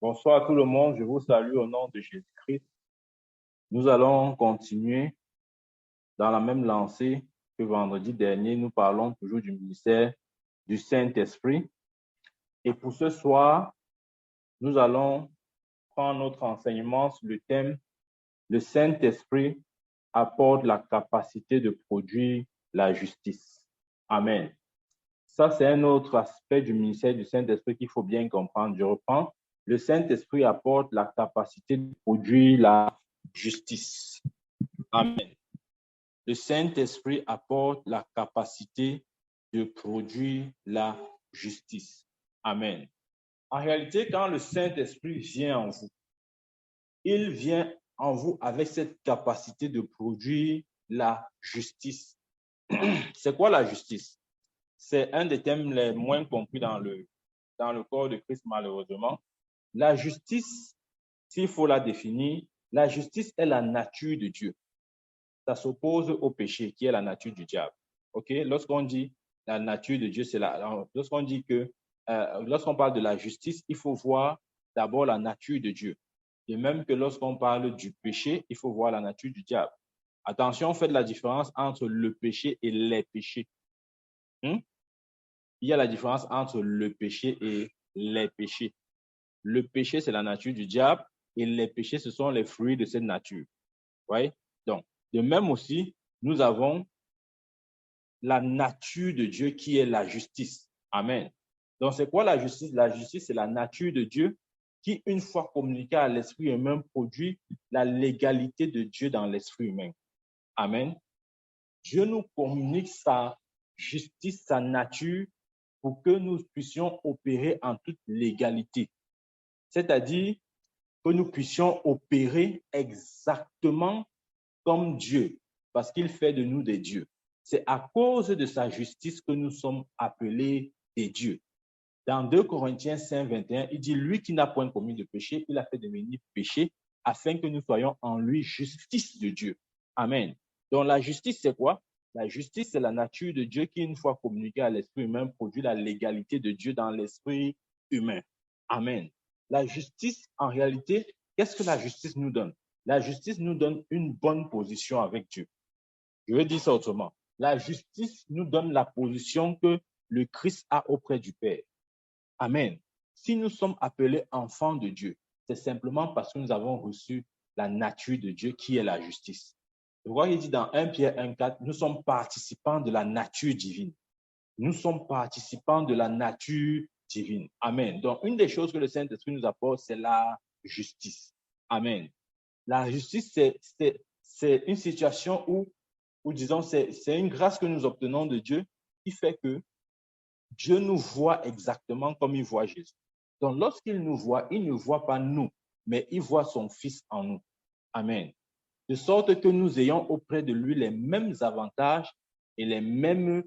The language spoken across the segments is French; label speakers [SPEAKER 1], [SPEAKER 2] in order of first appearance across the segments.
[SPEAKER 1] Bonsoir à tout le monde, je vous salue au nom de Jésus-Christ. Nous allons continuer dans la même lancée que vendredi dernier. Nous parlons toujours du ministère du Saint-Esprit. Et pour ce soir, nous allons prendre notre enseignement sur le thème « Le Saint-Esprit apporte la capacité de produire la justice ». Amen. Ça, c'est un autre aspect du ministère du Saint-Esprit qu'il faut bien comprendre. Je reprends. Le Saint-Esprit apporte la capacité de produire la justice. Amen. Le Saint-Esprit apporte la capacité de produire la justice. Amen. En réalité, quand le Saint-Esprit vient en vous, il vient en vous avec cette capacité de produire la justice. C'est quoi la justice? C'est un des thèmes les moins compris dans le corps de Christ, malheureusement. La justice, s'il faut la définir, la justice est la nature de Dieu. Ça s'oppose au péché, qui est la nature du diable. OK? Lorsqu'on dit la nature de Dieu, lorsqu'on dit que, lorsqu'on parle de la justice, il faut voir d'abord la nature de Dieu. De même que lorsqu'on parle du péché, il faut voir la nature du diable. Attention, faites la différence entre le péché et les péchés. Il y a la différence entre le péché et les péchés. Le péché, c'est la nature du diable et les péchés, ce sont les fruits de cette nature. Ouais? Donc, de même aussi, nous avons la nature de Dieu qui est la justice. Amen. Donc, c'est quoi la justice? La justice, c'est la nature de Dieu qui, une fois communiquée à l'esprit humain, produit la légalité de Dieu dans l'esprit humain. Amen. Dieu nous communique sa justice, sa nature, pour que nous puissions opérer en toute légalité. C'est-à-dire que nous puissions opérer exactement comme Dieu, parce qu'il fait de nous des dieux. C'est à cause de sa justice que nous sommes appelés des dieux. Dans 2 Corinthiens 5, 21, il dit, lui qui n'a point commis de péché, il a fait devenir péché, afin que nous soyons en lui justice de Dieu. Amen. Donc la justice, c'est quoi? La justice, c'est la nature de Dieu qui, une fois communiquée à l'esprit humain, produit la légalité de Dieu dans l'esprit humain. Amen. La justice, en réalité, qu'est-ce que la justice nous donne? La justice nous donne une bonne position avec Dieu. Je vais dire ça autrement. La justice nous donne la position que le Christ a auprès du Père. Amen. Si nous sommes appelés enfants de Dieu, c'est simplement parce que nous avons reçu la nature de Dieu qui est la justice. Vous voyez, il dit dans 1 Pierre 1,4, nous sommes participants de la nature divine. Nous sommes participants de la nature divine. Amen. Donc, une des choses que le Saint-Esprit nous apporte, c'est la justice. Amen. La justice, c'est une situation où disons, c'est une grâce que nous obtenons de Dieu qui fait que Dieu nous voit exactement comme il voit Jésus. Donc, lorsqu'il nous voit, il ne voit pas nous, mais il voit son Fils en nous. Amen. De sorte que nous ayons auprès de lui les mêmes avantages et les mêmes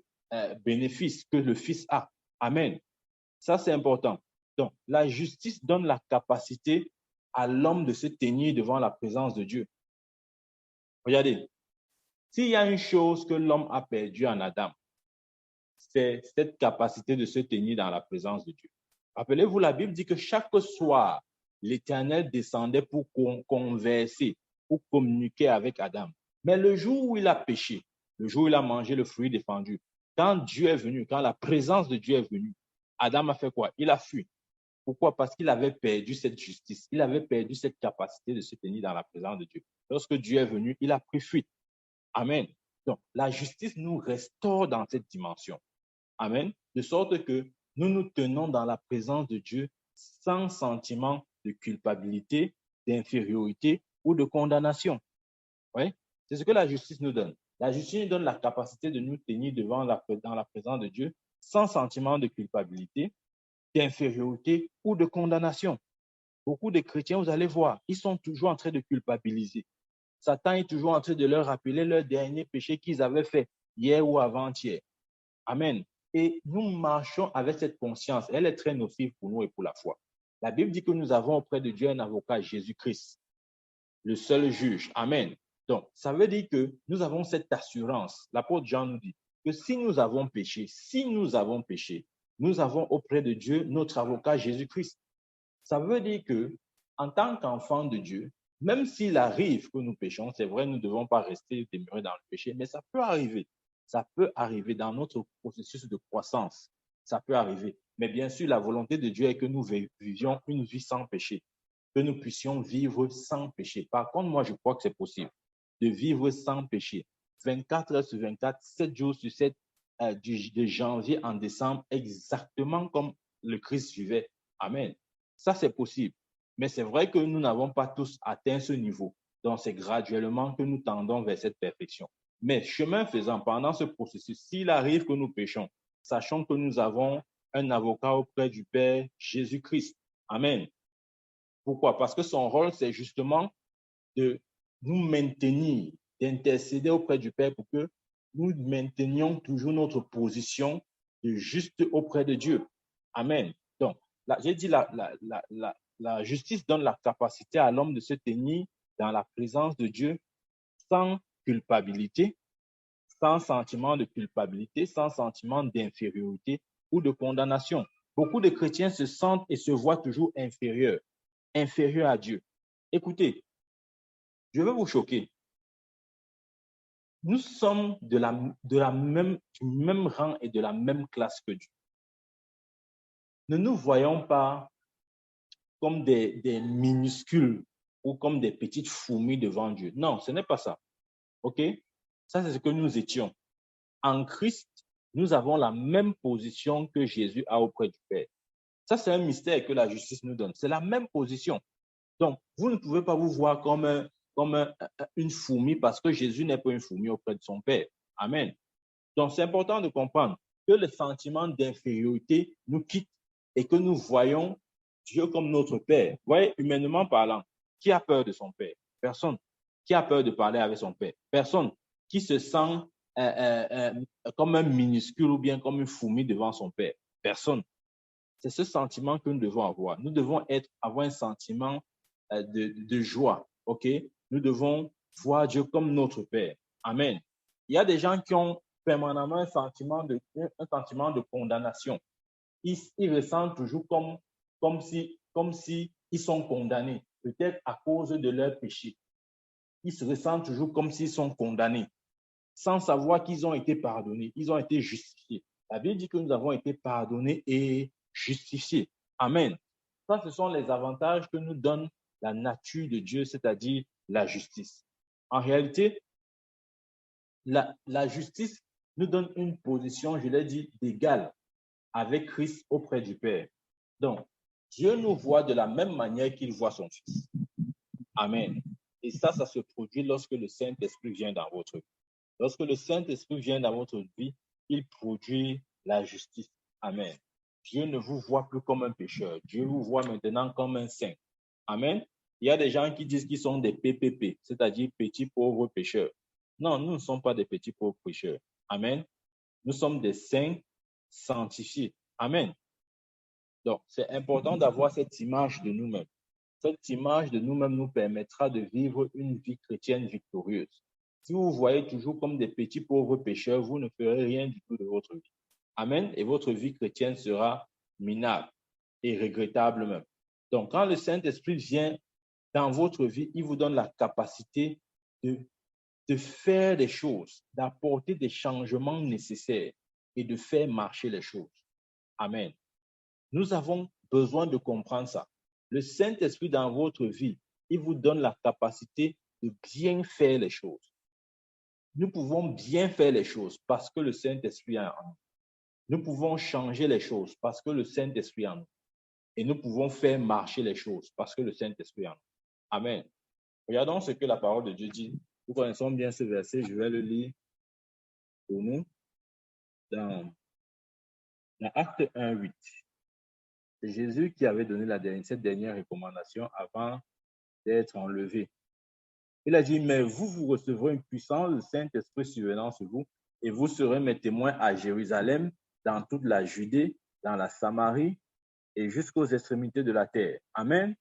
[SPEAKER 1] bénéfices que le Fils a. Amen. Ça, c'est important. Donc, la justice donne la capacité à l'homme de se tenir devant la présence de Dieu. Regardez, s'il y a une chose que l'homme a perdue en Adam, c'est cette capacité de se tenir dans la présence de Dieu. Rappelez-vous, la Bible dit que chaque soir, l'Éternel descendait pour converser, pour communiquer avec Adam. Mais le jour où il a péché, le jour où il a mangé le fruit défendu, quand Dieu est venu, quand la présence de Dieu est venue, Adam a fait quoi? Il a fui. Pourquoi? Parce qu'il avait perdu cette justice. Il avait perdu cette capacité de se tenir dans la présence de Dieu. Lorsque Dieu est venu, il a pris fuite. Amen. Donc, la justice nous restaure dans cette dimension. Amen. De sorte que nous nous tenons dans la présence de Dieu sans sentiment de culpabilité, d'infériorité ou de condamnation. Oui? C'est ce que la justice nous donne. La justice nous donne la capacité de nous tenir dans la présence de Dieu sans sentiment de culpabilité, d'infériorité ou de condamnation. Beaucoup de chrétiens, vous allez voir, ils sont toujours en train de culpabiliser. Satan est toujours en train de leur rappeler leur dernier péché qu'ils avaient fait hier ou avant-hier. Amen. Et nous marchons avec cette conscience. Elle est très nocive pour nous et pour la foi. La Bible dit que nous avons auprès de Dieu un avocat, Jésus-Christ, le seul juge. Amen. Donc, ça veut dire que nous avons cette assurance. L'apôtre Jean nous dit que si nous avons péché, nous avons auprès de Dieu notre avocat, Jésus-Christ. Ça veut dire que, en tant qu'enfant de Dieu, même s'il arrive que nous péchons, c'est vrai, nous ne devons pas rester demeurer dans le péché, mais ça peut arriver. Ça peut arriver dans notre processus de croissance. Ça peut arriver. Mais bien sûr, la volonté de Dieu est que nous vivions une vie sans péché, que nous puissions vivre sans péché. Par contre, moi, je crois que c'est possible de vivre sans péché. 24 heures sur 24, 7 jours sur 7, de janvier en décembre, exactement comme le Christ vivait. Amen. Ça, c'est possible. Mais c'est vrai que nous n'avons pas tous atteint ce niveau. Donc, c'est graduellement que nous tendons vers cette perfection. Mais chemin faisant, pendant ce processus, s'il arrive que nous péchons, sachons que nous avons un avocat auprès du Père, Jésus-Christ. Amen. Pourquoi? Parce que son rôle, c'est justement de nous maintenir, d'intercéder auprès du Père pour que nous maintenions toujours notre position de juste auprès de Dieu. Amen. Donc, là, j'ai dit la justice donne la capacité à l'homme de se tenir dans la présence de Dieu sans culpabilité, sans sentiment de culpabilité, sans sentiment d'infériorité ou de condamnation. Beaucoup de chrétiens se sentent et se voient toujours inférieurs à Dieu. Écoutez, je vais vous choquer. Nous sommes du même rang et de la même classe que Dieu. Ne nous voyons pas comme des minuscules ou comme des petites fourmis devant Dieu. Non, ce n'est pas ça. OK? Ça, c'est ce que nous étions. En Christ, nous avons la même position que Jésus a auprès du Père. Ça, c'est un mystère que la justice nous donne. C'est la même position. Donc, vous ne pouvez pas vous voir comme une fourmi parce que Jésus n'est pas une fourmi auprès de son Père. Amen. Donc, c'est important de comprendre que le sentiment d'infériorité nous quitte et que nous voyons Dieu comme notre Père. Vous voyez, humainement parlant, qui a peur de son Père? Personne. Qui a peur de parler avec son Père? Personne. Qui se sent comme un minuscule ou bien comme une fourmi devant son Père? Personne. C'est ce sentiment que nous devons avoir. Nous devons avoir un sentiment de joie. OK? Nous devons voir Dieu comme notre Père. Amen. Il y a des gens qui ont permanemment un sentiment de condamnation. Ils ressentent toujours comme si ils sont condamnés, peut-être à cause de leur péché. Ils se ressentent toujours comme s'ils sont condamnés, sans savoir qu'ils ont été pardonnés, ils ont été justifiés. La Bible dit que nous avons été pardonnés et justifiés. Amen. Ça, ce sont les avantages que nous donne la nature de Dieu, c'est-à-dire la justice. En réalité, la justice nous donne une position, je l'ai dit, d'égale avec Christ auprès du Père. Donc, Dieu nous voit de la même manière qu'il voit son Fils. Amen. Et ça se produit lorsque le Saint-Esprit vient dans votre vie. Lorsque le Saint-Esprit vient dans votre vie, il produit la justice. Amen. Dieu ne vous voit plus comme un pécheur. Dieu vous voit maintenant comme un saint. Amen. Il y a des gens qui disent qu'ils sont des PPP, c'est-à-dire petits pauvres pécheurs. Non, nous ne sommes pas des petits pauvres pécheurs. Amen. Nous sommes des saints sanctifiés. Amen. Donc, c'est important d'avoir cette image de nous-mêmes. Cette image de nous-mêmes nous permettra de vivre une vie chrétienne victorieuse. Si vous voyez toujours comme des petits pauvres pécheurs, vous ne ferez rien du tout de votre vie. Amen. Et votre vie chrétienne sera minable et regrettable même. Donc, quand le Saint-Esprit vient dans votre vie, il vous donne la capacité de faire des choses, d'apporter des changements nécessaires et de faire marcher les choses. Amen. Nous avons besoin de comprendre ça. Le Saint-Esprit dans votre vie, il vous donne la capacité de bien faire les choses. Nous pouvons bien faire les choses parce que le Saint-Esprit est en nous. Nous pouvons changer les choses parce que le Saint-Esprit est en nous. Et nous pouvons faire marcher les choses parce que le Saint-Esprit est en nous. Amen. Regardons ce que la parole de Dieu dit. Nous connaissons bien ce verset, je vais le lire pour nous dans Acte 1:8. C'est Jésus qui avait donné cette dernière recommandation avant d'être enlevé. Il a dit, mais vous recevrez une puissance, le Saint-Esprit survenant sur vous, et vous serez mes témoins à Jérusalem, dans toute la Judée, dans la Samarie, et jusqu'aux extrémités de la terre. Amen.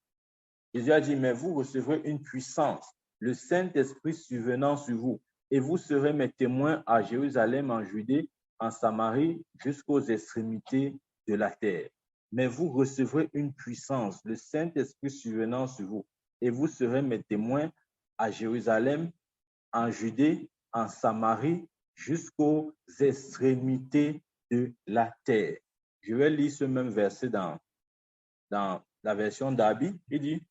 [SPEAKER 1] Jésus a dit, mais vous recevrez une puissance, le Saint-Esprit survenant sur vous, et vous serez mes témoins à Jérusalem, en Judée, en Samarie, jusqu'aux extrémités de la terre. mais vous recevrez une puissance, le Saint-Esprit survenant sur vous, et vous serez mes témoins à Jérusalem, en Judée, en Samarie, jusqu'aux extrémités de la terre. Je vais lire ce même verset dans la version d'Abi. Il dit,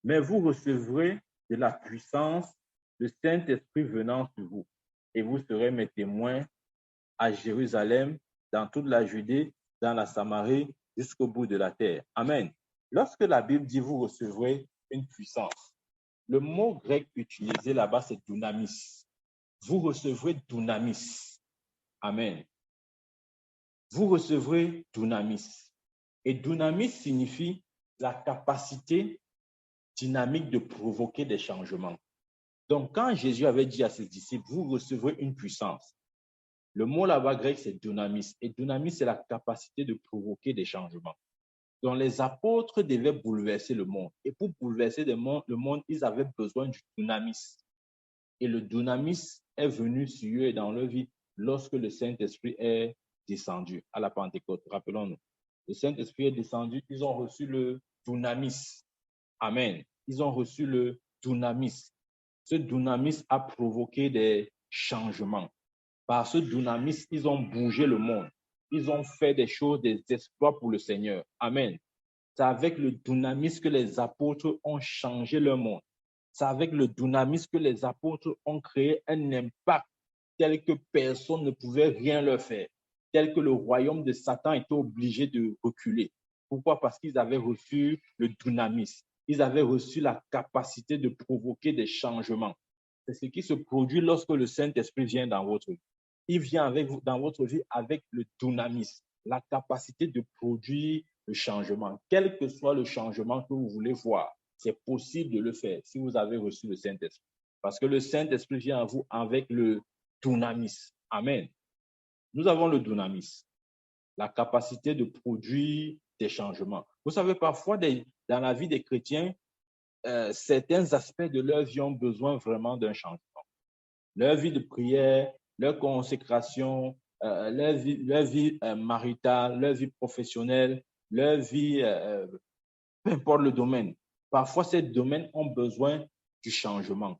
[SPEAKER 1] mais vous recevrez de la puissance, le Saint-Esprit venant sur vous, et vous serez mes témoins à Jérusalem, dans toute la Judée, dans la Samarie, jusqu'au bout de la terre. Amen. Lorsque la Bible dit vous recevrez une puissance, le mot grec utilisé là-bas, c'est dunamis. Vous recevrez dunamis. Amen. Vous recevrez dunamis. Et dunamis signifie la capacité dynamique de provoquer des changements. Donc, quand Jésus avait dit à ses disciples, vous recevrez une puissance, le mot là-bas grec, c'est dunamis. Et dunamis, c'est la capacité de provoquer des changements. Donc, les apôtres devaient bouleverser le monde. Et pour bouleverser le monde, ils avaient besoin du dunamis. Et le dunamis est venu sur eux et dans leur vie lorsque le Saint-Esprit est descendu à la Pentecôte. Rappelons-nous. Le Saint-Esprit est descendu, ils ont reçu le dunamis. Amen. Ils ont reçu le dunamis. Ce dunamis a provoqué des changements. Par ce dunamis, ils ont bougé le monde. Ils ont fait des choses, des exploits pour le Seigneur. Amen. C'est avec le dunamis que les apôtres ont changé leur monde. C'est avec le dunamis que les apôtres ont créé un impact tel que personne ne pouvait rien leur faire, tel que le royaume de Satan était obligé de reculer. Pourquoi? Parce qu'ils avaient reçu le dunamis. Ils avaient reçu la capacité de provoquer des changements. C'est ce qui se produit lorsque le Saint-Esprit vient dans votre vie. Il vient avec vous, dans votre vie avec le dunamis, la capacité de produire le changement. Quel que soit le changement que vous voulez voir, c'est possible de le faire si vous avez reçu le Saint-Esprit. Parce que le Saint-Esprit vient à vous avec le dunamis. Amen. Nous avons le dunamis, la capacité de produire des changements. Vous savez, parfois, dans la vie des chrétiens, certains aspects de leur vie ont besoin vraiment d'un changement. Leur vie de prière, leur consécration, leur vie maritale, leur vie professionnelle, leur vie, peu importe le domaine. Parfois, ces domaines ont besoin du changement.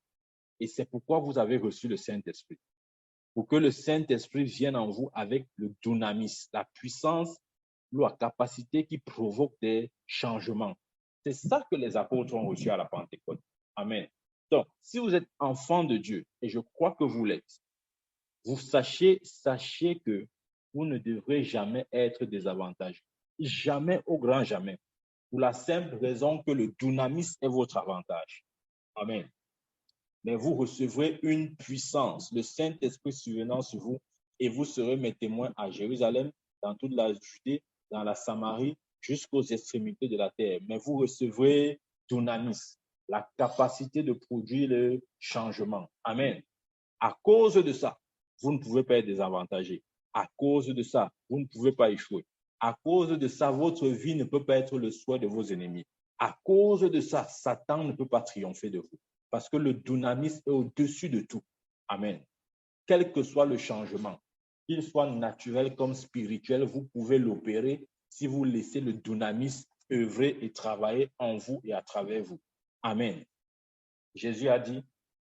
[SPEAKER 1] Et c'est pourquoi vous avez reçu le Saint-Esprit. Pour que le Saint-Esprit vienne en vous avec le dunamis, la puissance, la capacité qui provoque des changements. C'est ça que les apôtres ont reçu à la Pentecôte. Amen. Donc, si vous êtes enfant de Dieu, et je crois que vous l'êtes, vous sachez que vous ne devrez jamais être désavantagé. Jamais, au grand jamais. Pour la simple raison que le dunamis est votre avantage. Amen. Mais vous recevrez une puissance, le Saint-Esprit survenant sur vous, et vous serez mes témoins à Jérusalem, dans toute la Judée, dans la Samarie, jusqu'aux extrémités de la terre. Mais vous recevrez dunamis, la capacité de produire le changement. Amen. À cause de ça, vous ne pouvez pas être désavantagé. À cause de ça, vous ne pouvez pas échouer. À cause de ça, votre vie ne peut pas être le souhait de vos ennemis. À cause de ça, Satan ne peut pas triompher de vous. Parce que le dunamis est au-dessus de tout. Amen. Quel que soit le changement, qu'il soit naturel comme spirituel, vous pouvez l'opérer si vous laissez le dunamis œuvrer et travailler en vous et à travers vous. Amen. Jésus a dit,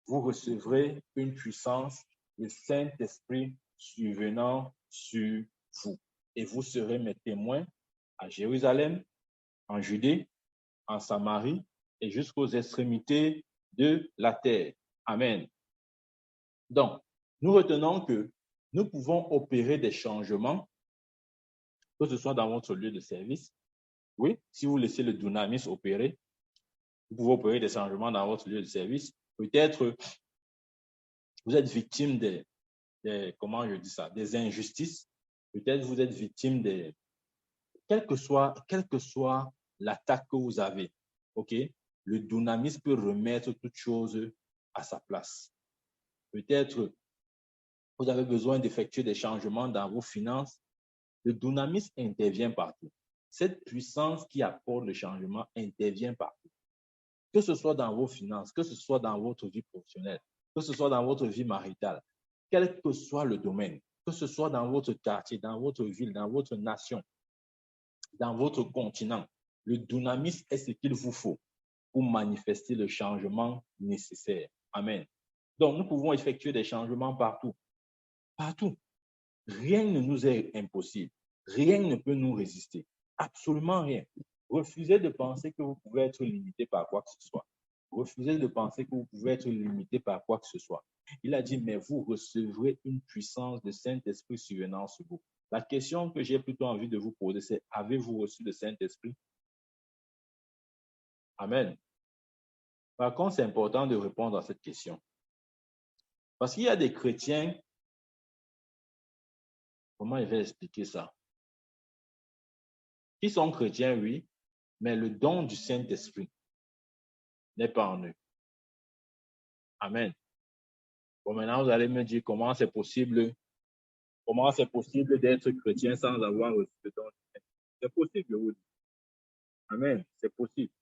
[SPEAKER 1] vous recevrez une puissance, le Saint-Esprit survenant sur vous. Et vous serez mes témoins à Jérusalem, en Judée, en Samarie et jusqu'aux extrémités de la terre. Amen. Donc, nous retenons que nous pouvons opérer des changements, que ce soit dans votre lieu de service. Oui, si vous laissez le dunamis opérer, vous pouvez opérer des changements dans votre lieu de service. Peut-être vous êtes victime comment je dis ça, des injustices. Peut-être vous êtes victime quelle que soit l'attaque que vous avez, ok? Le dunamis peut remettre toute chose à sa place. Peut-être vous avez besoin d'effectuer des changements dans vos finances. Le dunamis intervient partout. Cette puissance qui apporte le changement intervient partout. Que ce soit dans vos finances, que ce soit dans votre vie professionnelle, que ce soit dans votre vie maritale, quel que soit le domaine, que ce soit dans votre quartier, dans votre ville, dans votre nation, dans votre continent. Le dunamis est ce qu'il vous faut pour manifester le changement nécessaire. Amen. Donc, nous pouvons effectuer des changements partout. Partout. Rien ne nous est impossible. Rien ne peut nous résister. Absolument rien. Refusez de penser que vous pouvez être limité par quoi que ce soit. Refusez de penser que vous pouvez être limité par quoi que ce soit. Il a dit, mais vous recevrez une puissance de Saint-Esprit survenant sur vous. La question que j'ai plutôt envie de vous poser, c'est, avez-vous reçu le Saint-Esprit? Amen. Par contre, c'est important de répondre à cette question. Parce qu'il y a des chrétiens, comment je vais expliquer ça? Qui sont chrétiens, oui, mais le don du Saint-Esprit n'est pas en eux. Amen. Bon, maintenant, vous allez me dire comment c'est possible d'être chrétien sans avoir reçu le don du Saint-Esprit. C'est possible, je vous dis. Amen. C'est possible.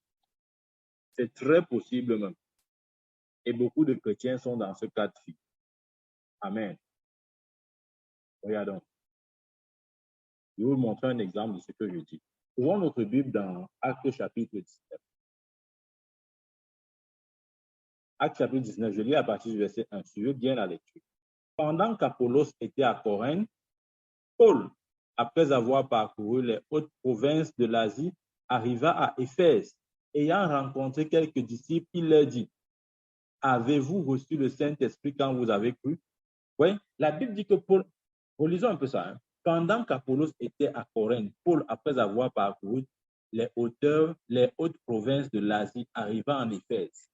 [SPEAKER 1] C'est très possible même. Et beaucoup de chrétiens sont dans ce cas de figure. Amen. Regardons. Je vais vous montrer un exemple de ce que je dis. Ouvrons notre Bible dans Actes chapitre 19. Actes chapitre 19, je lis à partir du verset 1. Suivez bien la lecture. Pendant qu'Apollos était à Corinthe, Paul, après avoir parcouru les hautes provinces de l'Asie, arriva à Éphèse. Ayant rencontré quelques disciples, il leur dit, avez-vous reçu le Saint-Esprit quand vous avez cru? Oui, la Bible dit que Paul, relisons un peu ça, hein. Pendant qu'Apollos était à Corinthe, Paul, après avoir parcouru les hautes provinces de l'Asie, arriva en Éphèse.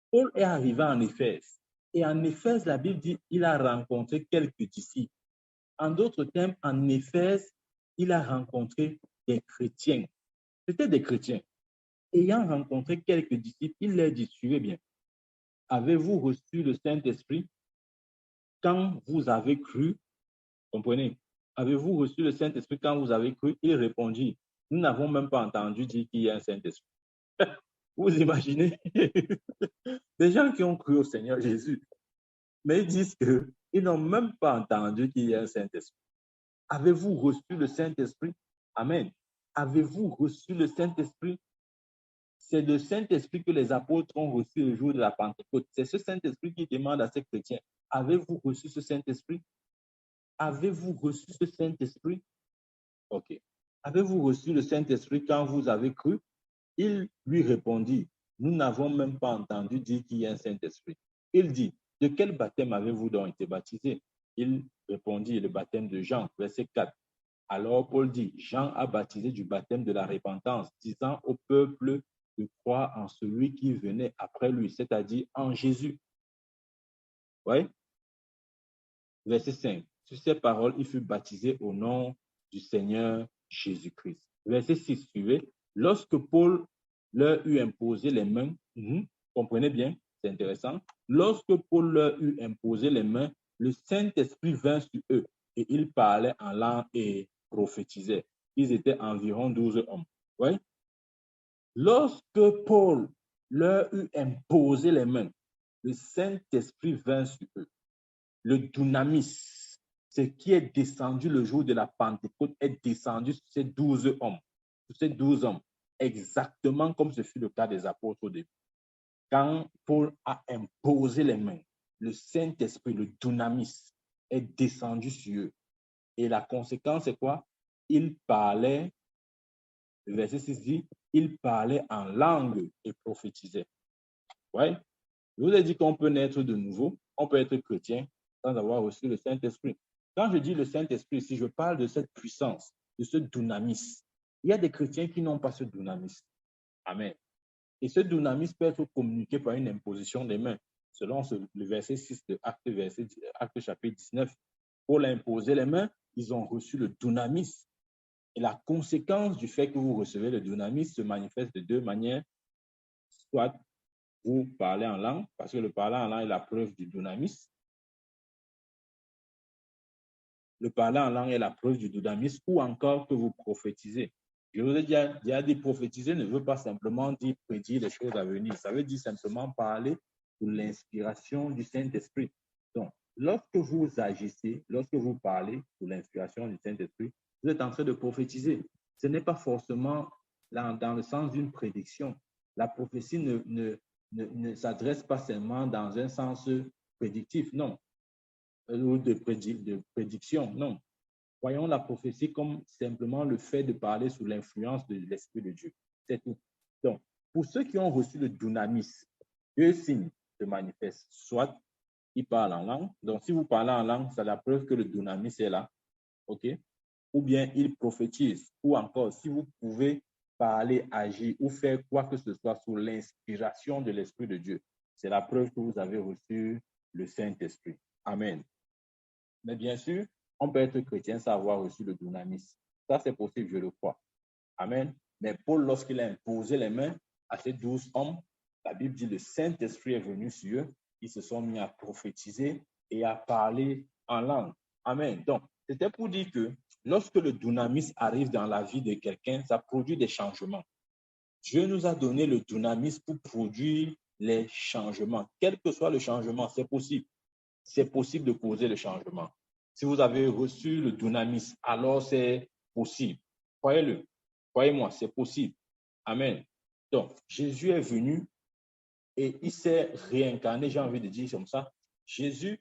[SPEAKER 1] Paul est arrivé en Éphèse. Et en Éphèse, la Bible dit qu'il a rencontré quelques disciples. En d'autres termes, en Éphèse, il a rencontré des chrétiens. C'était des chrétiens. Ayant rencontré quelques disciples, il leur dit, suivez bien, avez-vous reçu le Saint-Esprit quand vous avez cru? Comprenez? Avez-vous reçu le Saint-Esprit quand vous avez cru? Il répondit, nous n'avons même pas entendu dire qu'il y a un Saint-Esprit. Vous imaginez? Des gens qui ont cru au Seigneur Jésus, mais ils disent qu'ils n'ont même pas entendu qu'il y a un Saint-Esprit. Avez-vous reçu le Saint-Esprit? Amen. Avez-vous reçu le Saint-Esprit? C'est le Saint-Esprit que les apôtres ont reçu le jour de la Pentecôte. C'est ce Saint-Esprit qui demande à ces chrétiens, avez-vous reçu ce Saint-Esprit? Avez-vous reçu ce Saint-Esprit? OK. Avez-vous reçu le Saint-Esprit quand vous avez cru? Il lui répondit, nous n'avons même pas entendu dire qu'il y a un Saint-Esprit. Il dit, de quel baptême avez-vous donc été baptisé? Il répondit, le baptême de Jean, verset 4. Alors Paul dit, Jean a baptisé du baptême de la repentance, disant au peuple de croire en celui qui venait après lui, c'est-à-dire en Jésus. Oui? Verset 5. Sur ces paroles, il fut baptisé au nom du Seigneur Jésus-Christ. Verset 6, suivez. Lorsque Paul leur eut imposé les mains, comprenez bien, c'est intéressant. Lorsque Paul leur eut imposé les mains, le Saint-Esprit vint sur eux et ils parlaient en langue et prophétisaient. Ils étaient environ 12 hommes. Oui? Lorsque Paul leur eut imposé les mains, le Saint-Esprit vint sur eux. Le dunamis, ce qui est descendu le jour de la Pentecôte, est descendu sur ces 12 hommes. Sur ces 12 hommes, exactement comme ce fut le cas des apôtres au début. Quand Paul a imposé les mains, le Saint-Esprit, le dunamis, est descendu sur eux. Et la conséquence, c'est quoi? Il parlait, le verset 6 dit, il parlait en langue et prophétisait. Ouais? Je vous ai dit qu'on peut naître de nouveau, on peut être chrétien sans avoir reçu le Saint-Esprit. Quand je dis le Saint-Esprit, si je parle de cette puissance, de ce dunamis, il y a des chrétiens qui n'ont pas ce dunamis. Amen. Et ce dunamis peut être communiqué par une imposition des mains. Selon le verset 6 de Acte chapitre 19, Paul a imposé les mains, ils ont reçu le dunamis. Et la conséquence du fait que vous recevez le dunamis se manifeste de deux manières. Soit vous parlez en langue, parce que le parler en langue est la preuve du dunamis. Le parler en langue est la preuve du dunamis, ou encore que vous prophétisez. Je vous ai déjà dit, prophétiser ne veut pas simplement dire prédire les choses à venir. Ça veut dire simplement parler sous l'inspiration du Saint-Esprit. Donc, lorsque vous agissez, lorsque vous parlez sous l'inspiration du Saint-Esprit, vous êtes en train de prophétiser. ce n'est pas forcément dans le sens d'une prédiction. La prophétie ne s'adresse pas seulement dans un sens prédictif, non, ou de prédiction, non. Voyons la prophétie comme simplement le fait de parler sous l'influence de l'Esprit de Dieu. C'est tout. Donc, pour ceux qui ont reçu le dunamis, deux signes se manifestent. Soit ils parlent en langue. Donc, si vous parlez en langue, c'est la preuve que le dunamis est là. OK? Ou bien ils prophétisent. Ou encore, si vous pouvez parler, agir ou faire quoi que ce soit sous l'inspiration de l'Esprit de Dieu, c'est la preuve que vous avez reçu le Saint-Esprit. Amen. Mais bien sûr, on peut être chrétien sans avoir reçu le dunamis. Ça, c'est possible, je le crois. Amen. Mais Paul, lorsqu'il a imposé les mains à ces 12 hommes, la Bible dit le Saint-Esprit est venu sur eux. Ils se sont mis à prophétiser et à parler en langue. Amen. Donc, c'était pour dire que lorsque le dunamis arrive dans la vie de quelqu'un, ça produit des changements. Dieu nous a donné le dunamis pour produire les changements. Quel que soit le changement, c'est possible. C'est possible de causer le changement. Si vous avez reçu le dunamis, alors c'est possible. Croyez-le. Croyez-moi, c'est possible. Amen. Donc, Jésus est venu et il s'est réincarné, j'ai envie de dire comme ça. Jésus,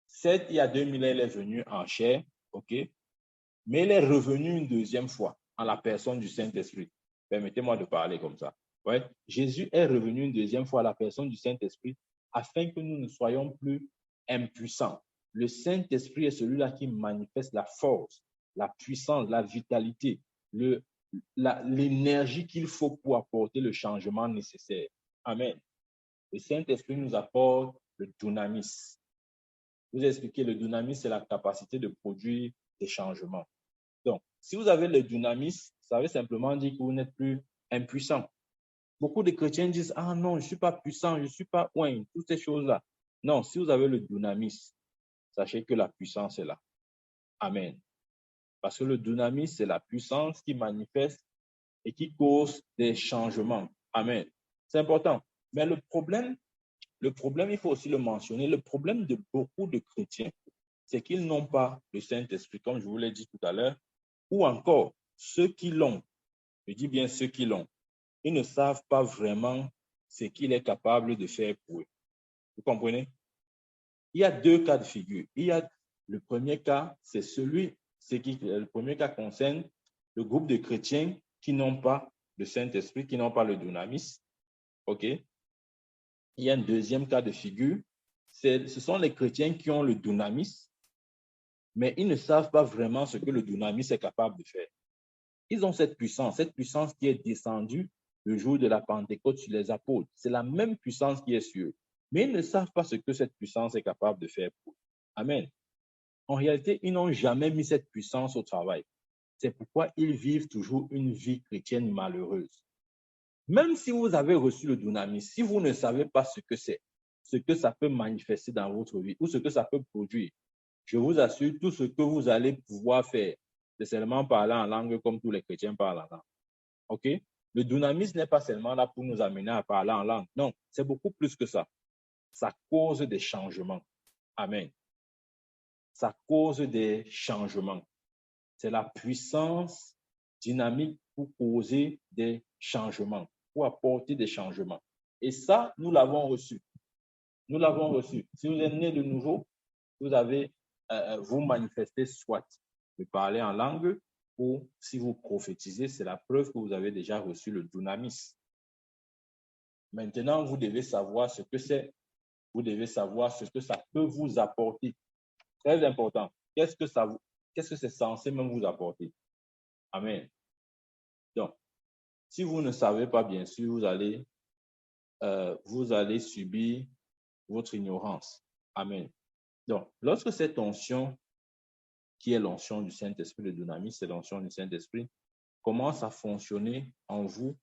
[SPEAKER 1] certes, il y a 2000 ans, il est venu en chair, OK, mais il est revenu une deuxième fois en la personne du Saint-Esprit. Permettez-moi de parler comme ça. Ouais. Jésus est revenu une deuxième fois à la personne du Saint-Esprit afin que nous ne soyons plus impuissants. Le Saint-Esprit est celui-là qui manifeste la force, la puissance, la vitalité, l'énergie qu'il faut pour apporter le changement nécessaire. Amen. Le Saint-Esprit nous apporte le dunamis. Vous expliquez, le dunamis, c'est la capacité de produire des changements. Donc, si vous avez le dunamis, ça veut simplement dire que vous n'êtes plus impuissant. Beaucoup de chrétiens disent, ah non, je ne suis pas puissant, je ne suis pas ouin, toutes ces choses-là. Non, si vous avez le dunamis, sachez que la puissance est là. Amen. Parce que le dunamis, c'est la puissance qui manifeste et qui cause des changements. Amen. C'est important. Mais le problème, il faut aussi le mentionner, le problème de beaucoup de chrétiens, c'est qu'ils n'ont pas le Saint-Esprit, comme je vous l'ai dit tout à l'heure, ou encore ceux qui l'ont, je dis bien ceux qui l'ont, ils ne savent pas vraiment ce qu'il est capable de faire pour eux. Vous comprenez? Il y a deux cas de figure. Il y a le premier cas, le premier cas concerne le groupe de chrétiens qui n'ont pas le Saint-Esprit, qui n'ont pas le dunamis. OK? Il y a un deuxième cas de figure. Ce sont les chrétiens qui ont le dunamis, mais ils ne savent pas vraiment ce que le dunamis est capable de faire. Ils ont cette puissance qui est descendue le jour de la Pentecôte sur les apôtres. C'est la même puissance qui est sur eux. Mais ils ne savent pas ce que cette puissance est capable de faire pour eux. Amen. En réalité, ils n'ont jamais mis cette puissance au travail. C'est pourquoi ils vivent toujours une vie chrétienne malheureuse. Même si vous avez reçu le dunamis, si vous ne savez pas ce que c'est, ce que ça peut manifester dans votre vie ou ce que ça peut produire, je vous assure, tout ce que vous allez pouvoir faire, c'est seulement parler en langue comme tous les chrétiens parlent en langue. OK? Le dunamis n'est pas seulement là pour nous amener à parler en langue. Non, c'est beaucoup plus que ça. Ça cause des changements. Amen. Ça cause des changements. C'est la puissance dynamique pour causer des changements, pour apporter des changements. Et ça, nous l'avons reçu. Nous l'avons reçu. Si vous êtes né de nouveau, vous manifestez soit de parler en langue, ou si vous prophétisez, c'est la preuve que vous avez déjà reçu le dunamis. Maintenant, vous devez savoir ce que c'est. Vous devez savoir ce que ça peut vous apporter. Très important. Qu'est-ce que c'est censé même vous apporter? Amen. Donc, si vous ne savez pas, bien sûr, vous allez subir votre ignorance. Amen. Donc, lorsque cette onction, qui est l'onction du Saint-Esprit, le dunamis, c'est l'onction du Saint-Esprit, commence à fonctionner en vous,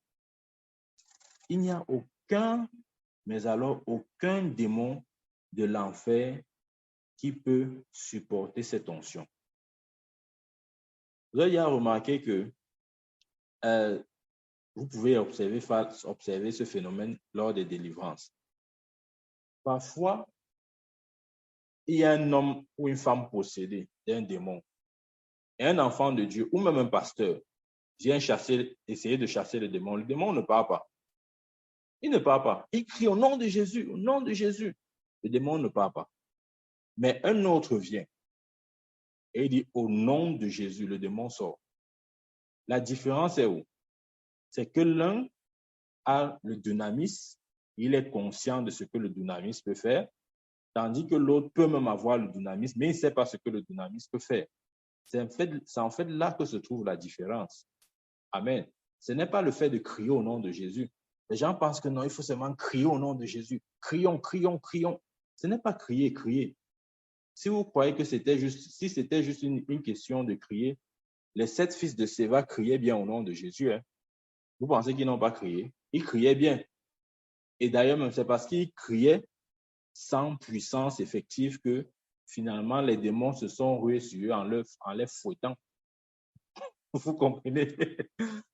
[SPEAKER 1] il n'y a aucun démon de l'enfer qui peut supporter cette onction. Vous avez remarqué que vous pouvez observer ce phénomène lors des délivrances. Parfois, il y a un homme ou une femme possédée d'un démon, et un enfant de Dieu, ou même un pasteur, vient essayer de chasser le démon ne part pas. Il ne part pas. Il crie au nom de Jésus, au nom de Jésus. Le démon ne part pas. Mais un autre vient et il dit au nom de Jésus, le démon sort. La différence est où? C'est que l'un a le dynamisme, il est conscient de ce que le dynamisme peut faire, tandis que l'autre peut même avoir le dynamisme, mais il ne sait pas ce que le dynamisme peut faire. C'est en fait là que se trouve la différence. Amen. Ce n'est pas le fait de crier au nom de Jésus. Les gens pensent que non, il faut seulement crier au nom de Jésus. Crions, crions, crions. Ce n'est pas crier, crier. Si vous croyez que c'était juste une question de crier, les 7 fils de Séva criaient bien au nom de Jésus. Hein. Vous pensez qu'ils n'ont pas crié? Ils criaient bien. Et d'ailleurs, même c'est parce qu'ils criaient sans puissance effective que finalement les démons se sont rués sur eux en les fouettant. Vous comprenez?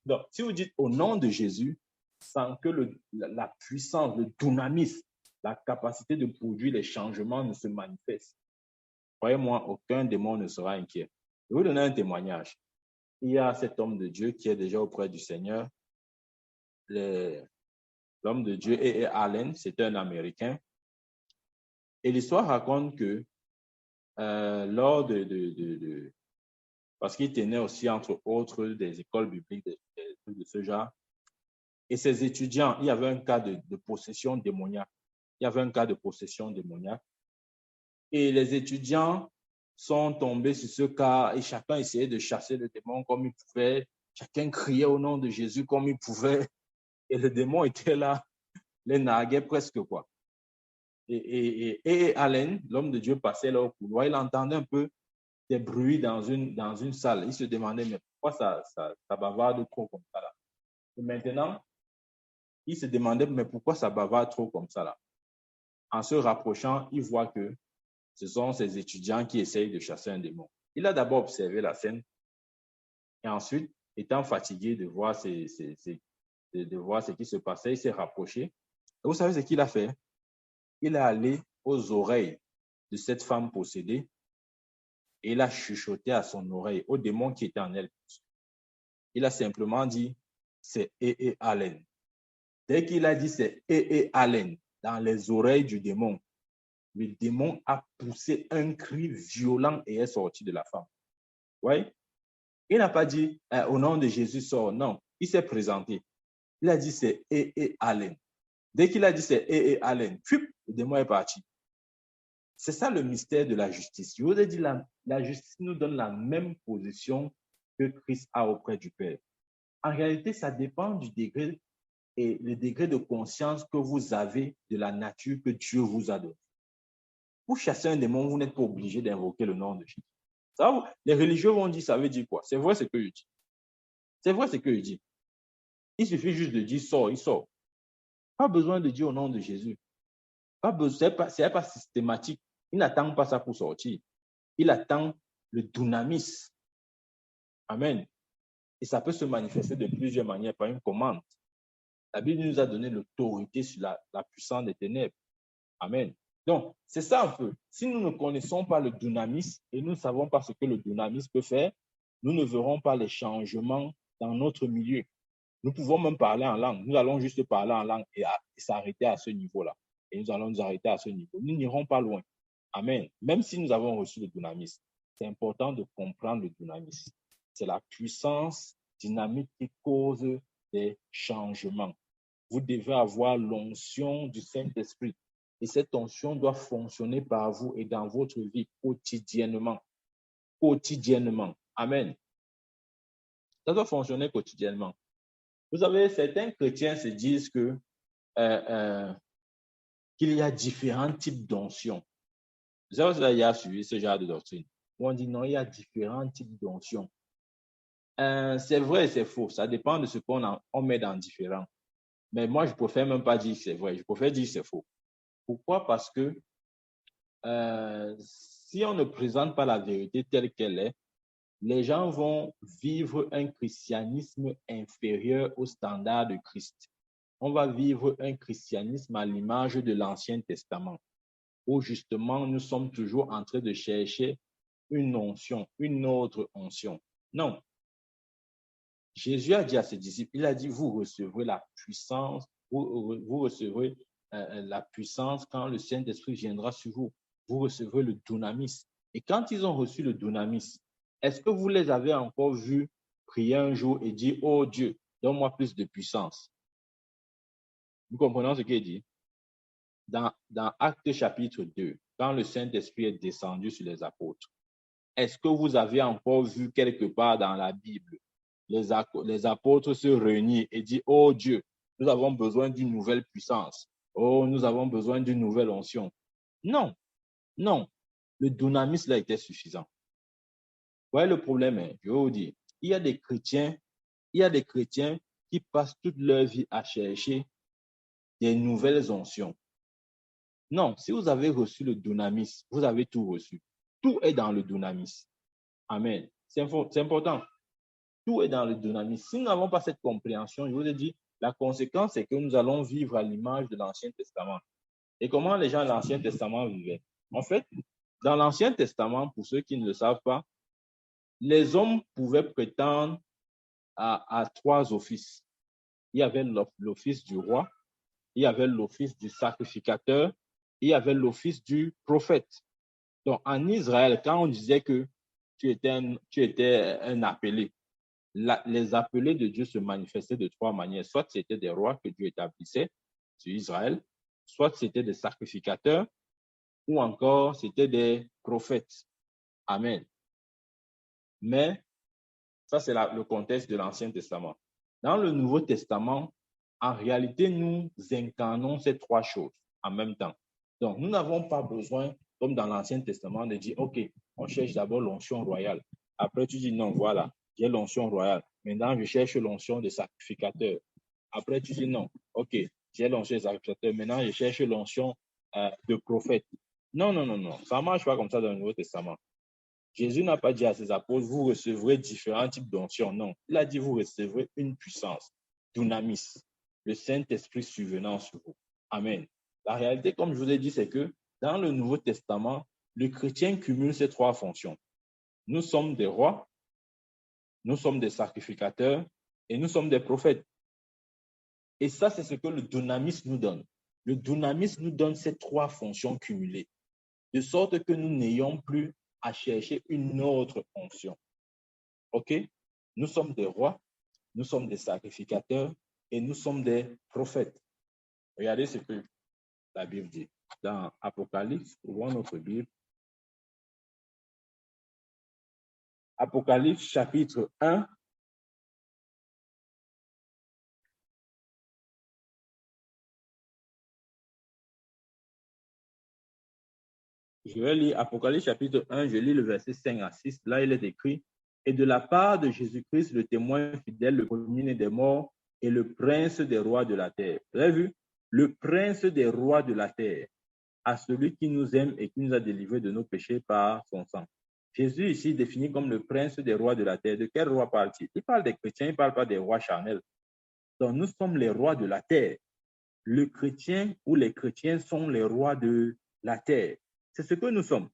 [SPEAKER 1] Donc, si vous dites au nom de Jésus, sans que la puissance, le dynamisme, la capacité de produire les changements ne se manifeste, croyez-moi, aucun démon ne sera inquiet. Je vais vous donner un témoignage. Il y a cet homme de Dieu qui est déjà auprès du Seigneur. L'homme de Dieu, A.A. Allen, c'est un Américain. Et l'histoire raconte que lors parce qu'il tenait aussi, entre autres, des écoles bibliques, des trucs de ce genre, et ses étudiants, il y avait un cas de possession démoniaque. Il y avait un cas de possession démoniaque. Et les étudiants sont tombés sur ce cas et chacun essayait de chasser le démon comme il pouvait. Chacun criait au nom de Jésus comme il pouvait. Et le démon était là, les narguait presque, quoi. Et Allen, l'homme de Dieu, passait là au couloir. Il entendait un peu des bruits dans une salle. Il se demandait, mais pourquoi ça bavarde trop comme ça là? Et maintenant, il se demandait, mais pourquoi ça bavarde trop comme ça là? En se rapprochant, il voit que ce sont ses étudiants qui essayent de chasser un démon. Il a d'abord observé la scène et ensuite, étant fatigué de voir ce qui se passait, il s'est rapproché. Et vous savez ce qu'il a fait? Il est allé aux oreilles de cette femme possédée et il a chuchoté à son oreille, au démon qui était en elle. Il a simplement dit, c'est A.A. Allen. Dès qu'il a dit c'est A.A. Allen dans les oreilles du démon, le démon a poussé un cri violent et est sorti de la femme. Oui? Il n'a pas dit au nom de Jésus sort. Non, il s'est présenté. Il a dit c'est A.A. Allen. Dès qu'il a dit c'est A.A. Allen, le démon est parti. C'est ça le mystère de la justice. Je vous ai dit, la justice nous donne la même position que Christ a auprès du Père. En réalité, ça dépend du degré et le degré de conscience que vous avez de la nature que Dieu vous a donnée. Pour chasser un démon, vous n'êtes pas obligé d'invoquer le nom de Jésus. Ça, les religieux vont dire, ça veut dire quoi? C'est vrai ce que je dis. C'est vrai ce que je dis. Il suffit juste de dire sort, il sort. Pas besoin de dire au nom de Jésus. Ce n'est pas systématique. Il n'attend pas ça pour sortir. Il attend le dynamisme. Amen. Et ça peut se manifester de plusieurs manières par une commande. La Bible nous a donné l'autorité sur la puissance des ténèbres. Amen. Donc, c'est ça un peu. Si nous ne connaissons pas le dynamisme et nous ne savons pas ce que le dynamisme peut faire, nous ne verrons pas les changements dans notre milieu. Nous pouvons même parler en langue. Nous allons juste parler en langue et s'arrêter à ce niveau-là. Et nous allons nous arrêter à ce niveau. Nous n'irons pas loin. Amen. Même si nous avons reçu le dynamisme, c'est important de comprendre le dynamisme. C'est la puissance dynamique qui cause des changements. Vous devez avoir l'onction du Saint-Esprit. Et cette onction doit fonctionner par vous et dans votre vie quotidiennement. Quotidiennement. Amen. Ça doit fonctionner quotidiennement. Vous savez, certains chrétiens se disent que qu'il y a différents types d'onction. Vous savez, il y a suivi ce genre de doctrine. On dit non, il y a différents types d'onction. C'est vrai et c'est faux. Ça dépend de ce qu'on met dans différents. Mais moi, je préfère même pas dire que c'est vrai. Je préfère dire que c'est faux. Pourquoi? Parce que si on ne présente pas la vérité telle qu'elle est, les gens vont vivre un christianisme inférieur au standard de Christ. On va vivre un christianisme à l'image de l'Ancien Testament, où justement nous sommes toujours en train de chercher une onction, une autre onction. Non. Jésus a dit à ses disciples, il a dit, vous recevrez la puissance, vous recevrez la puissance quand le Saint-Esprit viendra sur vous. Vous recevrez le dunamis. Et quand ils ont reçu le dunamis, est-ce que vous les avez encore vus prier un jour et dire, oh Dieu, donne-moi plus de puissance? Vous comprenez ce qu'il dit? Dans Actes chapitre 2, quand le Saint-Esprit est descendu sur les apôtres, est-ce que vous avez encore vu quelque part dans la Bible les apôtres se réunir et dire, oh Dieu, nous avons besoin d'une nouvelle puissance. Oh, nous avons besoin d'une nouvelle onction. Non, non. Le dunamis là était suffisant. Vous voyez le problème, hein? Je vais vous dire, il y a des chrétiens qui passent toute leur vie à chercher des nouvelles onctions. Non, si vous avez reçu le dunamis, vous avez tout reçu. Tout est dans le dunamis. Amen. C'est important. Tout est dans le dunamis. Si nous n'avons pas cette compréhension, je vous ai dit, la conséquence, c'est que nous allons vivre à l'image de l'Ancien Testament. Et comment les gens de l'Ancien Testament vivaient? En fait, dans l'Ancien Testament, pour ceux qui ne le savent pas, les hommes pouvaient prétendre à 3 offices. Il y avait l'office du roi, il y avait l'office du sacrificateur, il y avait l'office du prophète. Donc, en Israël, quand on disait que tu étais un appelé, les appelés de Dieu se manifestaient de 3 manières. Soit c'était des rois que Dieu établissait sur Israël, soit c'était des sacrificateurs, ou encore c'était des prophètes. Amen. Mais ça, c'est le contexte de l'Ancien Testament. Dans le Nouveau Testament, en réalité, nous incarnons ces 3 choses en même temps. Donc, nous n'avons pas besoin, comme dans l'Ancien Testament, de dire, OK, on cherche d'abord l'onction royale. Après, tu dis, non, voilà, j'ai l'onction royale. Maintenant, je cherche l'onction de sacrificateur. Après, tu dis, non, OK, j'ai l'onction de sacrificateur. Maintenant, je cherche l'onction de prophète. Non, non, non, non. Ça ne marche pas comme ça dans le Nouveau Testament. Jésus n'a pas dit à ses apôtres, vous recevrez différents types d'onctions. Non, il a dit, vous recevrez une puissance, dunamis, le Saint-Esprit survenant sur vous. Amen. La réalité, comme je vous ai dit, c'est que dans le Nouveau Testament, le chrétien cumule ces 3 fonctions. Nous sommes des rois, nous sommes des sacrificateurs et nous sommes des prophètes. Et ça, c'est ce que le dunamis nous donne. Le dunamis nous donne ces 3 fonctions cumulées, de sorte que nous n'ayons plus à chercher une autre fonction. OK? Nous sommes des rois, nous sommes des sacrificateurs et nous sommes des prophètes. Regardez ce que la Bible dit. Dans Apocalypse, ouvrons notre Bible. Apocalypse chapitre 1. Je vais lire Apocalypse chapitre 1, je lis le verset 5 à 6. Là, il est écrit, et de la part de Jésus-Christ, le témoin fidèle, le premier des morts et le prince des rois de la terre. Vous avez vu? Le prince des rois de la terre, à celui qui nous aime et qui nous a délivrés de nos péchés par son sang. Jésus ici défini comme le prince des rois de la terre. De quel roi parle-t-il? Il parle des chrétiens, il ne parle pas des rois charnels. Donc nous sommes les rois de la terre. Le chrétien ou les chrétiens sont les rois de la terre. C'est ce que nous sommes.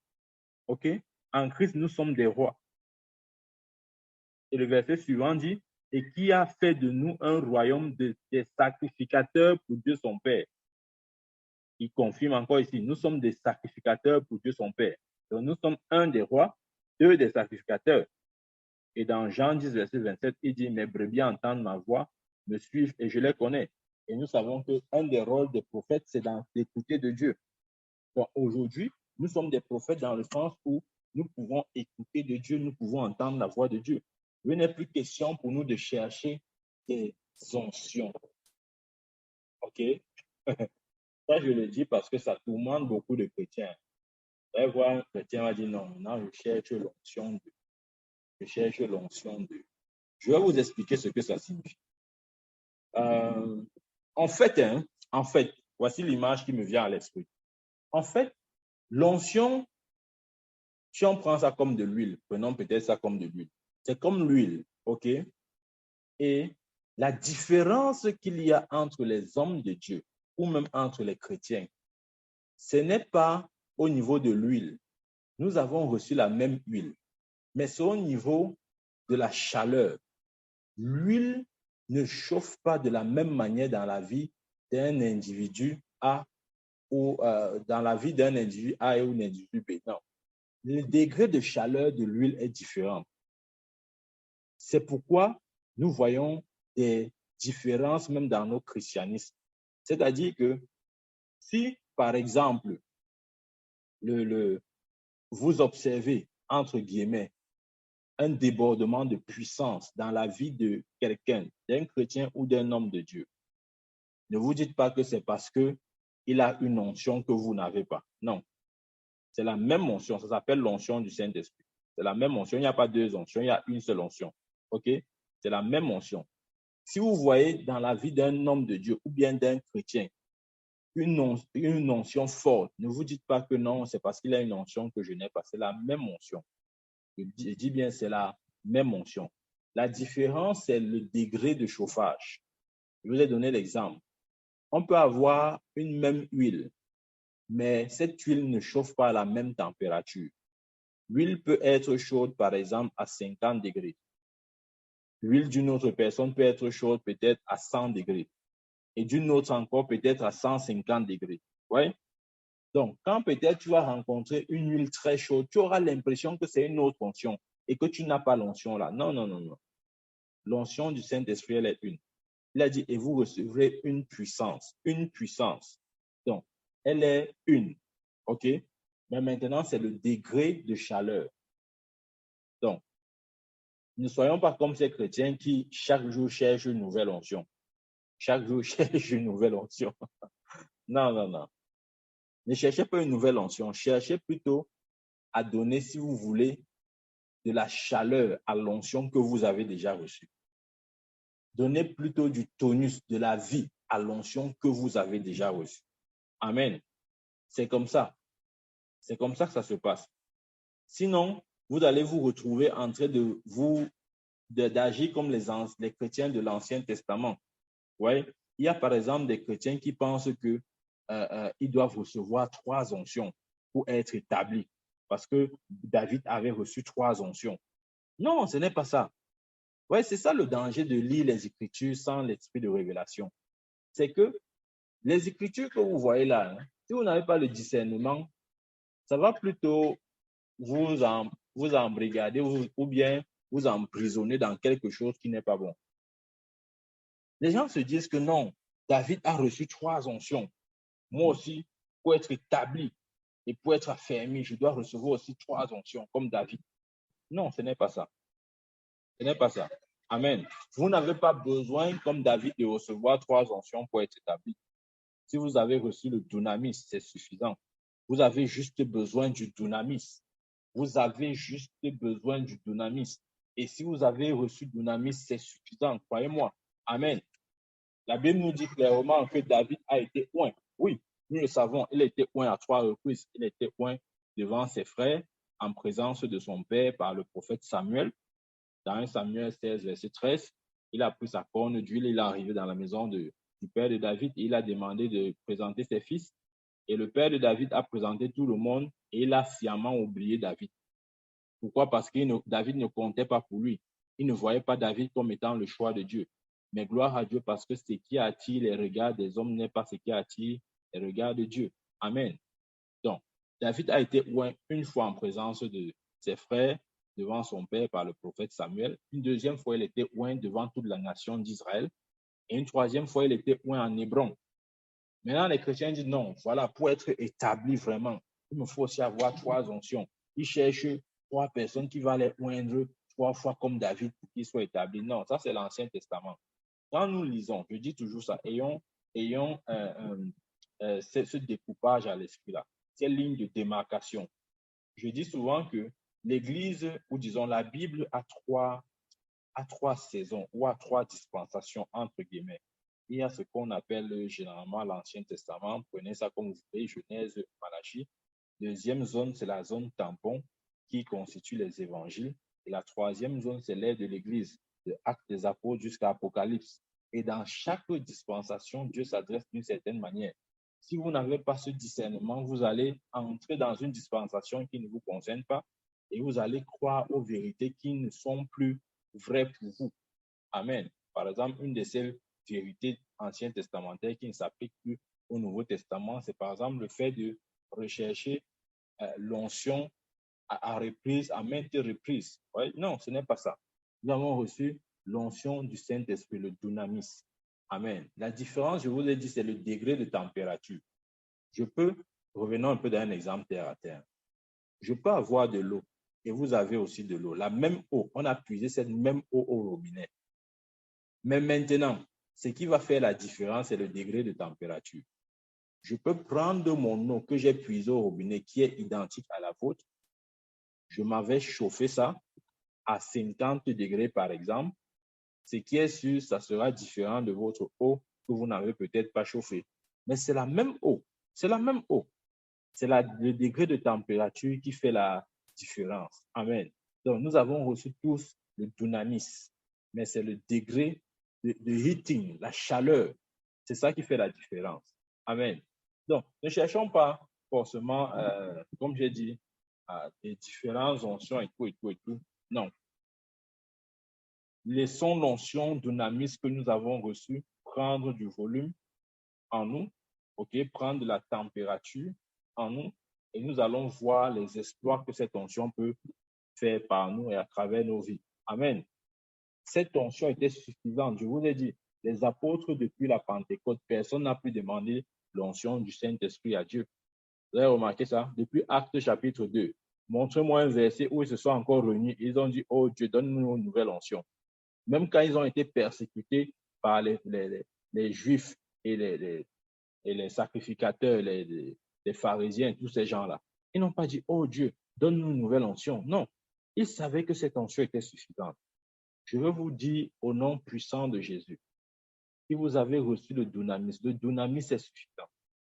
[SPEAKER 1] OK? En Christ, nous sommes des rois. Et le verset suivant dit, et qui a fait de nous un royaume des sacrificateurs pour Dieu son Père. Il confirme encore ici, nous sommes des sacrificateurs pour Dieu son Père. Donc nous sommes 1 des rois, 2 des sacrificateurs. Et dans Jean 10, verset 27, il dit, mes brebis entendent ma voix, me suivent et je les connais. Et nous savons qu'un des rôles des prophètes, c'est d'écouter de Dieu. Donc aujourd'hui, nous sommes des prophètes dans le sens où nous pouvons écouter de Dieu, nous pouvons entendre la voix de Dieu. Il n'est plus question pour nous de chercher des onctions. OK? Ça, je le dis parce que ça tourmente beaucoup de chrétiens. Vous allez voir, un chrétien va dire non, maintenant je cherche l'onction de. Je cherche l'onction de. Je vais vous expliquer ce que ça signifie. En fait, voici l'image qui me vient à l'esprit. En fait, l'onction, si on prend ça comme de l'huile, prenons peut-être ça comme de l'huile. C'est comme l'huile, OK? Et la différence qu'il y a entre les hommes de Dieu ou même entre les chrétiens, ce n'est pas au niveau de l'huile. Nous avons reçu la même huile, mais c'est au niveau de la chaleur. l'huile ne chauffe pas de la même manière dans la vie d'un individu A ou dans la vie d'un individu A ou d'un individu B. Non. Le degré de chaleur de l'huile est différent. C'est pourquoi nous voyons des différences même dans nos christianismes. C'est-à-dire que si, par exemple, vous observez, entre guillemets, un débordement de puissance dans la vie de quelqu'un, d'un chrétien ou d'un homme de Dieu, ne vous dites pas que c'est parce qu'il a une onction que vous n'avez pas. Non. C'est la même onction. Ça s'appelle l'onction du Saint-Esprit. C'est la même onction. Il n'y a pas deux onctions. Il y a une seule onction. OK? C'est la même onction. Si vous voyez dans la vie d'un homme de Dieu ou bien d'un chrétien une onction forte, ne vous dites pas que non, c'est parce qu'il a une onction que je n'ai pas. C'est la même onction. Je dis bien, c'est la même onction. La différence, c'est le degré de chauffage. Je vous ai donné l'exemple. On peut avoir une même huile, mais cette huile ne chauffe pas à la même température. L'huile peut être chaude, par exemple, à 50 degrés. L'huile d'une autre personne peut être chaude peut-être à 100 degrés. Et d'une autre encore peut-être à 150 degrés. Ouais? Donc, quand peut-être tu vas rencontrer une huile très chaude, tu auras l'impression que c'est une autre onction et que tu n'as pas l'onction là. Non, non, non, non. L'onction du Saint-Esprit, elle est une. Il a dit, et vous recevrez une puissance. Une puissance. Donc, elle est une. OK? Mais maintenant, c'est le degré de chaleur. Donc, ne soyons pas comme ces chrétiens qui, chaque jour, cherchent une nouvelle onction. Chaque jour, cherchent une nouvelle onction. Non, non, non. Ne cherchez pas une nouvelle onction. Cherchez plutôt à donner, si vous voulez, de la chaleur à l'onction que vous avez déjà reçue. Donnez plutôt du tonus, de la vie à l'onction que vous avez déjà reçue. Amen. C'est comme ça. C'est comme ça que ça se passe. Sinon, vous allez vous retrouver en train d'agir comme les chrétiens de l'Ancien Testament. Ouais. Il y a par exemple des chrétiens qui pensent qu'ils doivent recevoir 3 onctions pour être établis, parce que David avait reçu 3 onctions. Non, ce n'est pas ça. Ouais, c'est ça le danger de lire les Écritures sans l'esprit de révélation. C'est que les Écritures que vous voyez là, si vous n'avez pas le discernement, ça va plutôt vous embrigader ou bien vous emprisonner dans quelque chose qui n'est pas bon. Les gens se disent que non, David a reçu 3 onctions. Moi aussi, pour être établi et pour être affermi, je dois recevoir aussi 3 onctions comme David. Non, ce n'est pas ça. Ce n'est pas ça. Amen. Vous n'avez pas besoin, comme David, de recevoir 3 onctions pour être établi. Si vous avez reçu le dunamis, c'est suffisant. Vous avez juste besoin du dunamis. Vous avez juste besoin du dunamis. Et si vous avez reçu le dunamis, c'est suffisant, croyez-moi. Amen. La Bible nous dit clairement que David a été oint. Oui, nous le savons, il a été oint à 3 reprises. Il a été oint devant ses frères, en présence de son père par le prophète Samuel. Dans 1 Samuel 16, verset 13, il a pris sa corne d'huile, il est arrivé dans la maison du père de David et il a demandé de présenter ses fils. Et le père de David a présenté tout le monde et il a sciemment oublié David. Pourquoi? Parce que David ne comptait pas pour lui. Il ne voyait pas David comme étant le choix de Dieu. Mais gloire à Dieu parce que ce qui attire les regards des hommes n'est pas ce qui attire les regards de Dieu. Amen. Donc, David a été oint une fois en présence de ses frères devant son père par le prophète Samuel. Une deuxième fois, il était oint devant toute la nation d'Israël. Et une troisième fois, il était oint en Hébron. Maintenant, les chrétiens disent non, voilà, pour être établi vraiment, il me faut aussi avoir 3 onctions. Ils cherchent 3 personnes qui vont les oindre 3 fois comme David pour qu'ils soient établis. Non, ça c'est l'Ancien Testament. Quand nous lisons, je dis toujours ça, ayons ce découpage à l'esprit-là, ces lignes de démarcation. Je dis souvent que l'Église, ou disons la Bible, a 3 saisons ou a 3 dispensations, entre guillemets. Il y a ce qu'on appelle généralement l'Ancien Testament. Prenez ça comme vous voulez, Genèse, Malachie. Deuxième zone, c'est la zone tampon qui constitue les évangiles. Et la troisième zone, c'est l'ère de l'Église, de Actes des Apôtres jusqu'à Apocalypse. Et dans chaque dispensation, Dieu s'adresse d'une certaine manière. Si vous n'avez pas ce discernement, vous allez entrer dans une dispensation qui ne vous concerne pas et vous allez croire aux vérités qui ne sont plus vraies pour vous. Amen. Par exemple, une de ces vérités anciennes testamentaires qui ne s'applique plus au Nouveau Testament, c'est par exemple le fait de rechercher l'onction à reprises, à maintes reprises. Ouais? Non, ce n'est pas ça. Nous avons reçu l'onction du Saint-Esprit, le dunamis. Amen. La différence, je vous ai dit, c'est le degré de température. Je peux, revenons un peu d'un exemple terre à terre. Je peux avoir de l'eau et vous avez aussi de l'eau. La même eau, on a puisé cette même eau au robinet. Mais maintenant, ce qui va faire la différence, c'est le degré de température. Je peux prendre mon eau que j'ai puisée au robinet, qui est identique à la vôtre. Je m'avais chauffé ça à 50 degrés, par exemple. Ce qui est sûr, ça sera différent de votre eau que vous n'avez peut-être pas chauffée. Mais c'est la même eau. C'est la même eau. C'est le degré de température qui fait la différence. Amen. Donc, nous avons reçu tous le dunamis, mais c'est le degré de heating, la chaleur. C'est ça qui fait la différence. Amen. Donc, ne cherchons pas forcément, comme j'ai dit, des différentes onction et tout, et tout, et tout. Non. Laissons l'onction dunamis que nous avons reçue prendre du volume en nous, ok, prendre de la température en nous, et nous allons voir les exploits que cette onction peut faire par nous et à travers nos vies. Amen. Cette onction était suffisante. Je vous ai dit, les apôtres, depuis la Pentecôte, personne n'a pu demander l'onction du Saint-Esprit à Dieu. Vous avez remarqué ça? Depuis Actes chapitre 2, montrez-moi un verset où ils se sont encore réunis. Ils ont dit, oh Dieu, donne-nous une nouvelle onction. Même quand ils ont été persécutés par les Juifs et les sacrificateurs, les pharisiens, tous ces gens-là, ils n'ont pas dit, oh Dieu, donne-nous une nouvelle onction. Non, ils savaient que cette onction était suffisante. Je veux vous dire au nom puissant de Jésus, si vous avez reçu le dunamis est suffisant.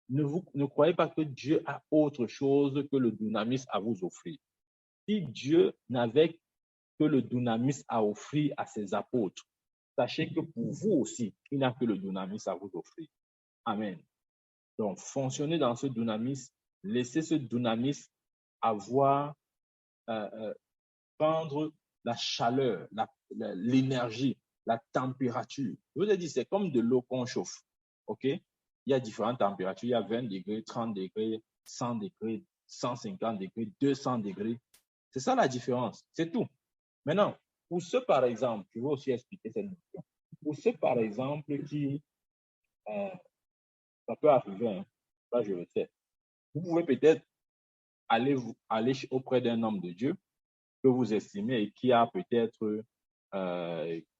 [SPEAKER 1] Ne croyez pas que Dieu a autre chose que le dunamis à vous offrir. Si Dieu n'avait que le dunamis à offrir à ses apôtres, sachez que pour vous aussi, il n'a que le dunamis à vous offrir. Amen. Donc, fonctionnez dans ce dunamis, laissez ce dunamis avoir, prendre la chaleur, l'énergie, la température. Je vous ai dit, c'est comme de l'eau qu'on chauffe. OK? Il y a différentes températures. Il y a 20 degrés, 30 degrés, 100 degrés, 150 degrés, 200 degrés. C'est ça la différence. C'est tout. Maintenant, pour ceux, par exemple, je vais aussi expliquer cette notion. Pour ceux, par exemple, qui, ça peut arriver, hein, ça je le sais. Vous pouvez peut-être aller auprès d'un homme de Dieu que vous estimez et qui a peut-être,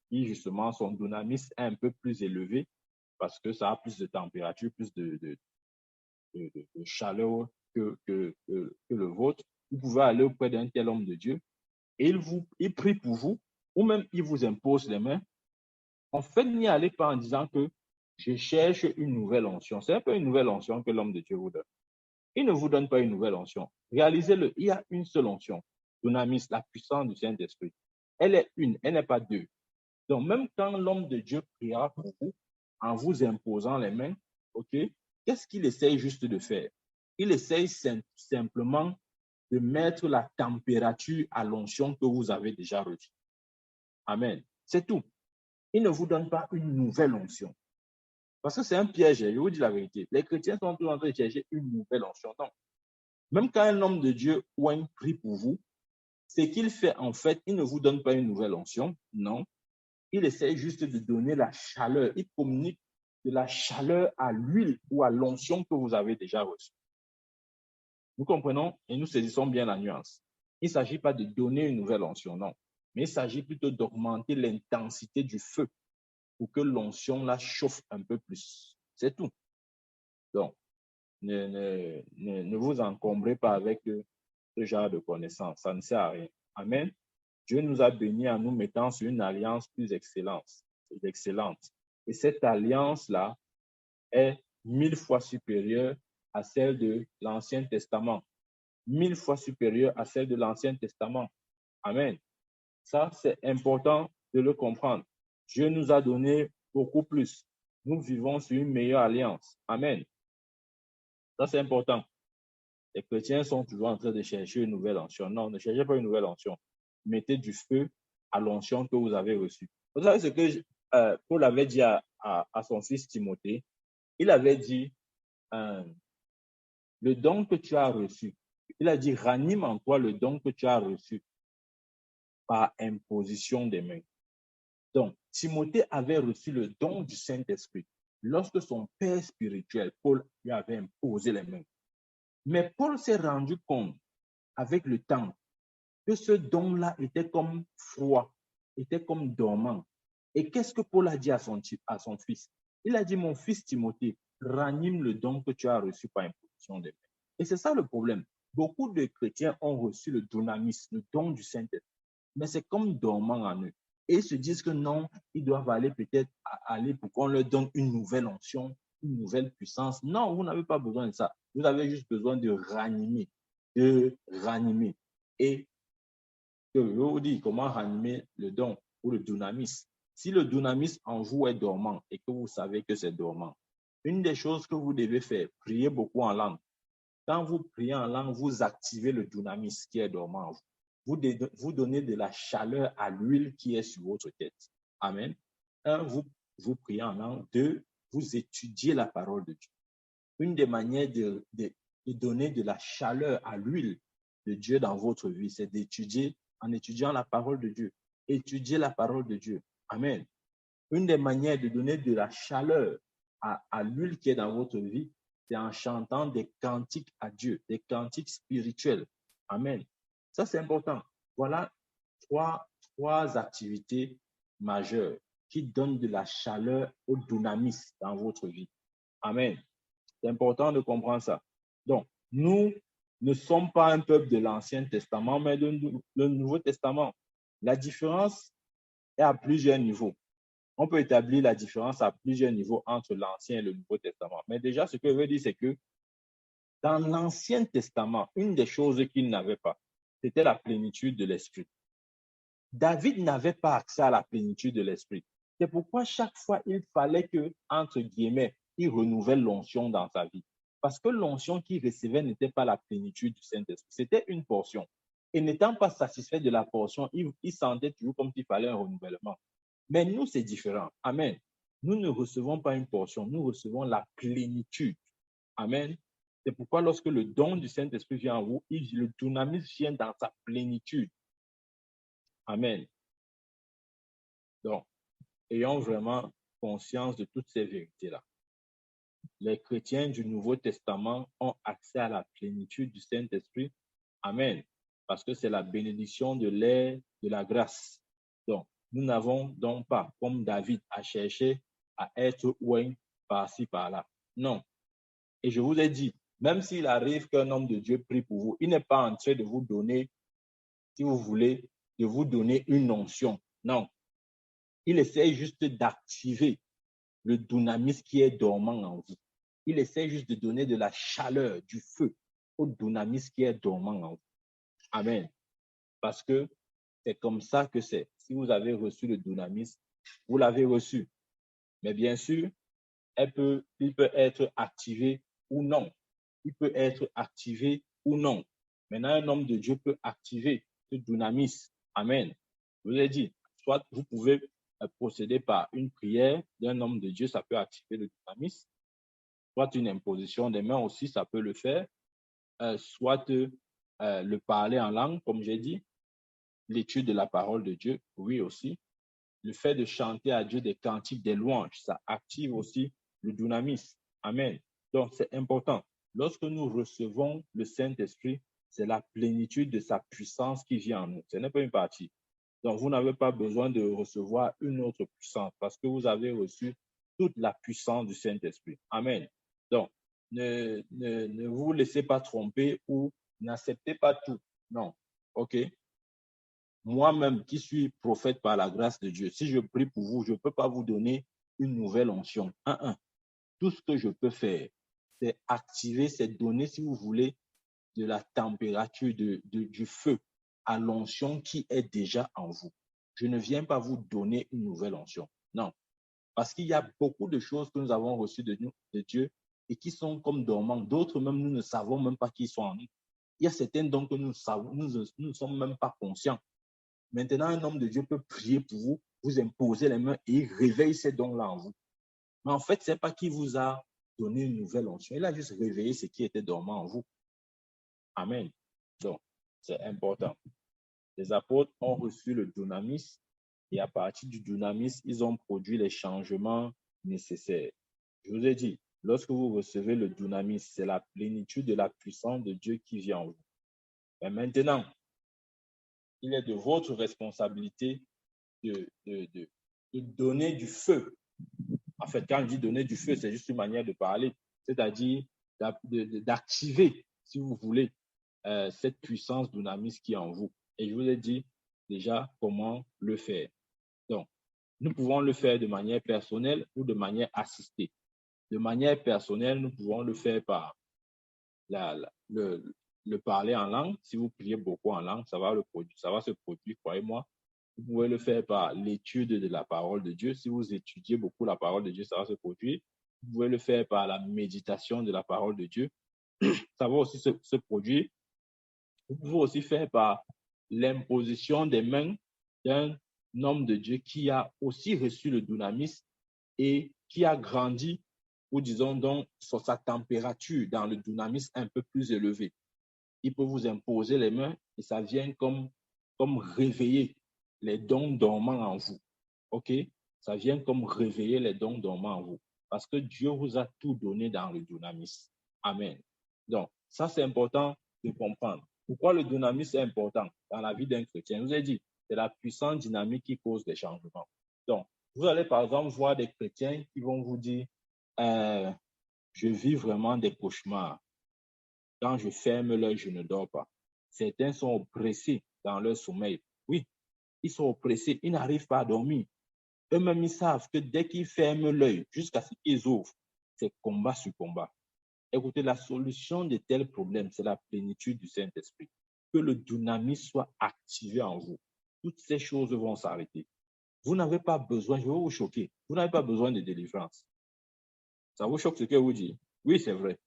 [SPEAKER 1] qui justement son dynamisme est un peu plus élevé parce que ça a plus de température, plus de chaleur que le vôtre. Vous pouvez aller auprès d'un tel homme de Dieu et il prie pour vous ou même il vous impose les mains. En fait, n'y allez pas en disant que je cherche une nouvelle onction. C'est un peu une nouvelle onction que l'homme de Dieu vous donne. Il ne vous donne pas une nouvelle onction. Réalisez-le, il y a une seule onction. Dunamis, la puissance du Saint-Esprit. Elle est une, elle n'est pas deux. Donc, même quand l'homme de Dieu priera pour vous, en vous imposant les mains, ok, qu'est-ce qu'il essaye juste de faire? Il essaye simplement de mettre la température à l'onction que vous avez déjà reçue. Amen. C'est tout. Il ne vous donne pas une nouvelle onction. Parce que c'est un piège, je vous dis la vérité. Les chrétiens sont toujours en train de chercher une nouvelle onction. Non. Même quand un homme de Dieu ou un prie pour vous, ce qu'il fait en fait, il ne vous donne pas une nouvelle onction, non. Il essaie juste de donner la chaleur. Il communique de la chaleur à l'huile ou à l'onction que vous avez déjà reçue. Nous comprenons et nous saisissons bien la nuance. Il ne s'agit pas de donner une nouvelle onction, non. Mais il s'agit plutôt d'augmenter l'intensité du feu pour que l'onction la chauffe un peu plus. C'est tout. Donc, ne vous encombrez pas avec ce genre de connaissances. Ça ne sert à rien. Amen. Dieu nous a bénis en nous mettant sur une alliance plus excellente. Et cette alliance-là est 1000 fois supérieure à celle de l'Ancien Testament. 1000 fois supérieure à celle de l'Ancien Testament. Amen. Ça, c'est important de le comprendre. Dieu nous a donné beaucoup plus. Nous vivons sur une meilleure alliance. Amen. Ça, c'est important. Les chrétiens sont toujours en train de chercher une nouvelle onction. Non, ne cherchez pas une nouvelle onction. Mettez du feu à l'onction que vous avez reçue. Vous savez ce que Paul avait dit à son fils Timothée? Il avait dit, le don que tu as reçu, il a dit, ranime en toi le don que tu as reçu par imposition des mains. Donc, Timothée avait reçu le don du Saint-Esprit lorsque son père spirituel, Paul, lui avait imposé les mains. Mais Paul s'est rendu compte avec le temps que ce don-là était comme froid, était comme dormant. Et qu'est-ce que Paul a dit à son fils? Il a dit, mon fils Timothée, ranime le don que tu as reçu par imposition des mains. Et c'est ça le problème. Beaucoup de chrétiens ont reçu le dynamisme, le don du Saint-Esprit, mais c'est comme dormant en eux. Et ils se disent que non, ils doivent aller peut-être aller pour qu'on leur donne une nouvelle onction, une nouvelle puissance. Non, vous n'avez pas besoin de ça. Vous avez juste besoin de ranimer, Et je vous dis comment ranimer le don ou le dynamisme. Si le dynamisme en vous est dormant et que vous savez que c'est dormant, une des choses que vous devez faire, prier beaucoup en langue. Quand vous priez en langue, vous activez le dynamisme qui est dormant en vous. Vous donnez de la chaleur à l'huile qui est sur votre tête. Amen. Un, vous priez en langue. Deux, vous étudiez la parole de Dieu. Une des manières de donner de la chaleur à l'huile de Dieu dans votre vie, c'est d'étudier en étudiant la parole de Dieu. Étudiez la parole de Dieu. Amen. Une des manières de donner de la chaleur à l'huile qui est dans votre vie, c'est en chantant des cantiques à Dieu, des cantiques spirituels. Amen. Ça, c'est important. Voilà trois activités majeures qui donnent de la chaleur au dynamisme dans votre vie. Amen. C'est important de comprendre ça. Donc, nous ne sommes pas un peuple de l'Ancien Testament, mais de le Nouveau Testament. La différence est à plusieurs niveaux. On peut établir la différence à plusieurs niveaux entre l'Ancien et le Nouveau Testament. Mais déjà, ce que je veux dire, c'est que dans l'Ancien Testament, une des choses qu'il n'avait pas, c'était la plénitude de l'Esprit. David n'avait pas accès à la plénitude de l'Esprit. C'est pourquoi chaque fois, il fallait que, entre guillemets, il renouvelle l'onction dans sa vie. Parce que l'onction qu'il recevait n'était pas la plénitude du Saint-Esprit. C'était une portion. Et n'étant pas satisfait de la portion, il sentait toujours comme s'il fallait un renouvellement. Mais nous, c'est différent. Amen. Nous ne recevons pas une portion, nous recevons la plénitude. Amen. C'est pourquoi lorsque le don du Saint-Esprit vient en vous, le dynamisme vient dans sa plénitude. Amen. Donc, ayons vraiment conscience de toutes ces vérités-là. Les chrétiens du Nouveau Testament ont accès à la plénitude du Saint-Esprit. Amen. Parce que c'est la bénédiction de l'air, de la grâce. Donc, nous n'avons donc pas, comme David, à chercher à être oint par-ci, par-là. Non. Et je vous ai dit, même s'il arrive qu'un homme de Dieu prie pour vous, il n'est pas en train de vous donner, si vous voulez, de vous donner une onction. Non. Il essaie juste d'activer le dynamisme qui est dormant en vous. Il essaie juste de donner de la chaleur, du feu au dynamisme qui est dormant en vous. Amen. Parce que c'est comme ça que c'est. Si vous avez reçu le dynamisme, vous l'avez reçu. Mais bien sûr, il peut être activé ou non. Il peut être activé ou non. Maintenant, un homme de Dieu peut activer ce dynamisme. Amen. Je vous ai dit, soit vous pouvez procéder par une prière d'un homme de Dieu, ça peut activer le dynamisme. Soit une imposition des mains aussi, ça peut le faire. Soit le parler en langue, comme j'ai dit. L'étude de la parole de Dieu, oui aussi. Le fait de chanter à Dieu des cantiques, des louanges, ça active aussi le dynamisme. Amen. Donc, c'est important. Lorsque nous recevons le Saint-Esprit, c'est la plénitude de sa puissance qui vient en nous. Ce n'est pas une partie. Donc, vous n'avez pas besoin de recevoir une autre puissance parce que vous avez reçu toute la puissance du Saint-Esprit. Amen. Donc, ne vous laissez pas tromper ou n'acceptez pas tout. Non. OK? Moi-même qui suis prophète par la grâce de Dieu, si je prie pour vous, je ne peux pas vous donner une nouvelle onction. Tout ce que je peux faire, c'est activer, c'est donner, si vous voulez, de la température, du feu à l'onction qui est déjà en vous. Je ne viens pas vous donner une nouvelle onction. Non. Parce qu'il y a beaucoup de choses que nous avons reçues de Dieu et qui sont comme dormants. D'autres même, nous ne savons même pas qu'ils sont en nous. Il y a certains dons que nous ne sommes même pas conscients. Maintenant, un homme de Dieu peut prier pour vous vous imposez les mains et il réveille ces dons-là en vous. Mais en fait, ce n'est pas qu'il vous a donné une nouvelle onction. Il a juste réveillé ce qui était dormant en vous. Amen. Donc, c'est important. Les apôtres ont reçu le dunamis et à partir du dunamis, ils ont produit les changements nécessaires. Je vous ai dit, lorsque vous recevez le dunamis, c'est la plénitude de la puissance de Dieu qui vient en vous. Mais maintenant, il est de votre responsabilité de donner du feu. En fait, quand je dis donner du feu, c'est juste une manière de parler, c'est-à-dire d'activer, si vous voulez, cette puissance dunamis qui est en vous. Et je vous ai dit déjà comment le faire. Donc, nous pouvons le faire de manière personnelle ou de manière assistée. De manière personnelle, nous pouvons le faire par le parler en langue. Si vous priez beaucoup en langue, ça va se produire, croyez-moi. Vous pouvez le faire par l'étude de la parole de Dieu. Si vous étudiez beaucoup la parole de Dieu, ça va se produire. Vous pouvez le faire par la méditation de la parole de Dieu. Ça va aussi se produire. Vous pouvez aussi faire par l'imposition des mains d'un homme de Dieu qui a aussi reçu le dunamis et qui a grandi, ou disons donc, sur sa température dans le dunamis un peu plus élevée. Il peut vous imposer les mains et ça vient comme réveiller les dons dormants en vous. OK? Ça vient comme réveiller les dons dormants en vous. Parce que Dieu vous a tout donné dans le dunamis. Amen. Donc, ça, c'est important de comprendre. Pourquoi le dunamis est important dans la vie d'un chrétien? Je vous ai dit, c'est la puissance dynamique qui cause des changements. Donc, vous allez par exemple voir des chrétiens qui vont vous dire, je vis vraiment des cauchemars. Quand je ferme l'œil, je ne dors pas. Certains sont oppressés dans leur sommeil. Oui, ils sont oppressés, ils n'arrivent pas à dormir. Eux-mêmes, ils savent que dès qu'ils ferment l'œil, jusqu'à ce qu'ils ouvrent, c'est combat sur combat. Écoutez, la solution de tels problèmes, c'est la plénitude du Saint-Esprit. Que le dynamisme soit activé en vous. Toutes ces choses vont s'arrêter. Vous n'avez pas besoin, je vais vous choquer, vous n'avez pas besoin de délivrance. Ça vous choque ce que je vous dis? Oui, c'est vrai.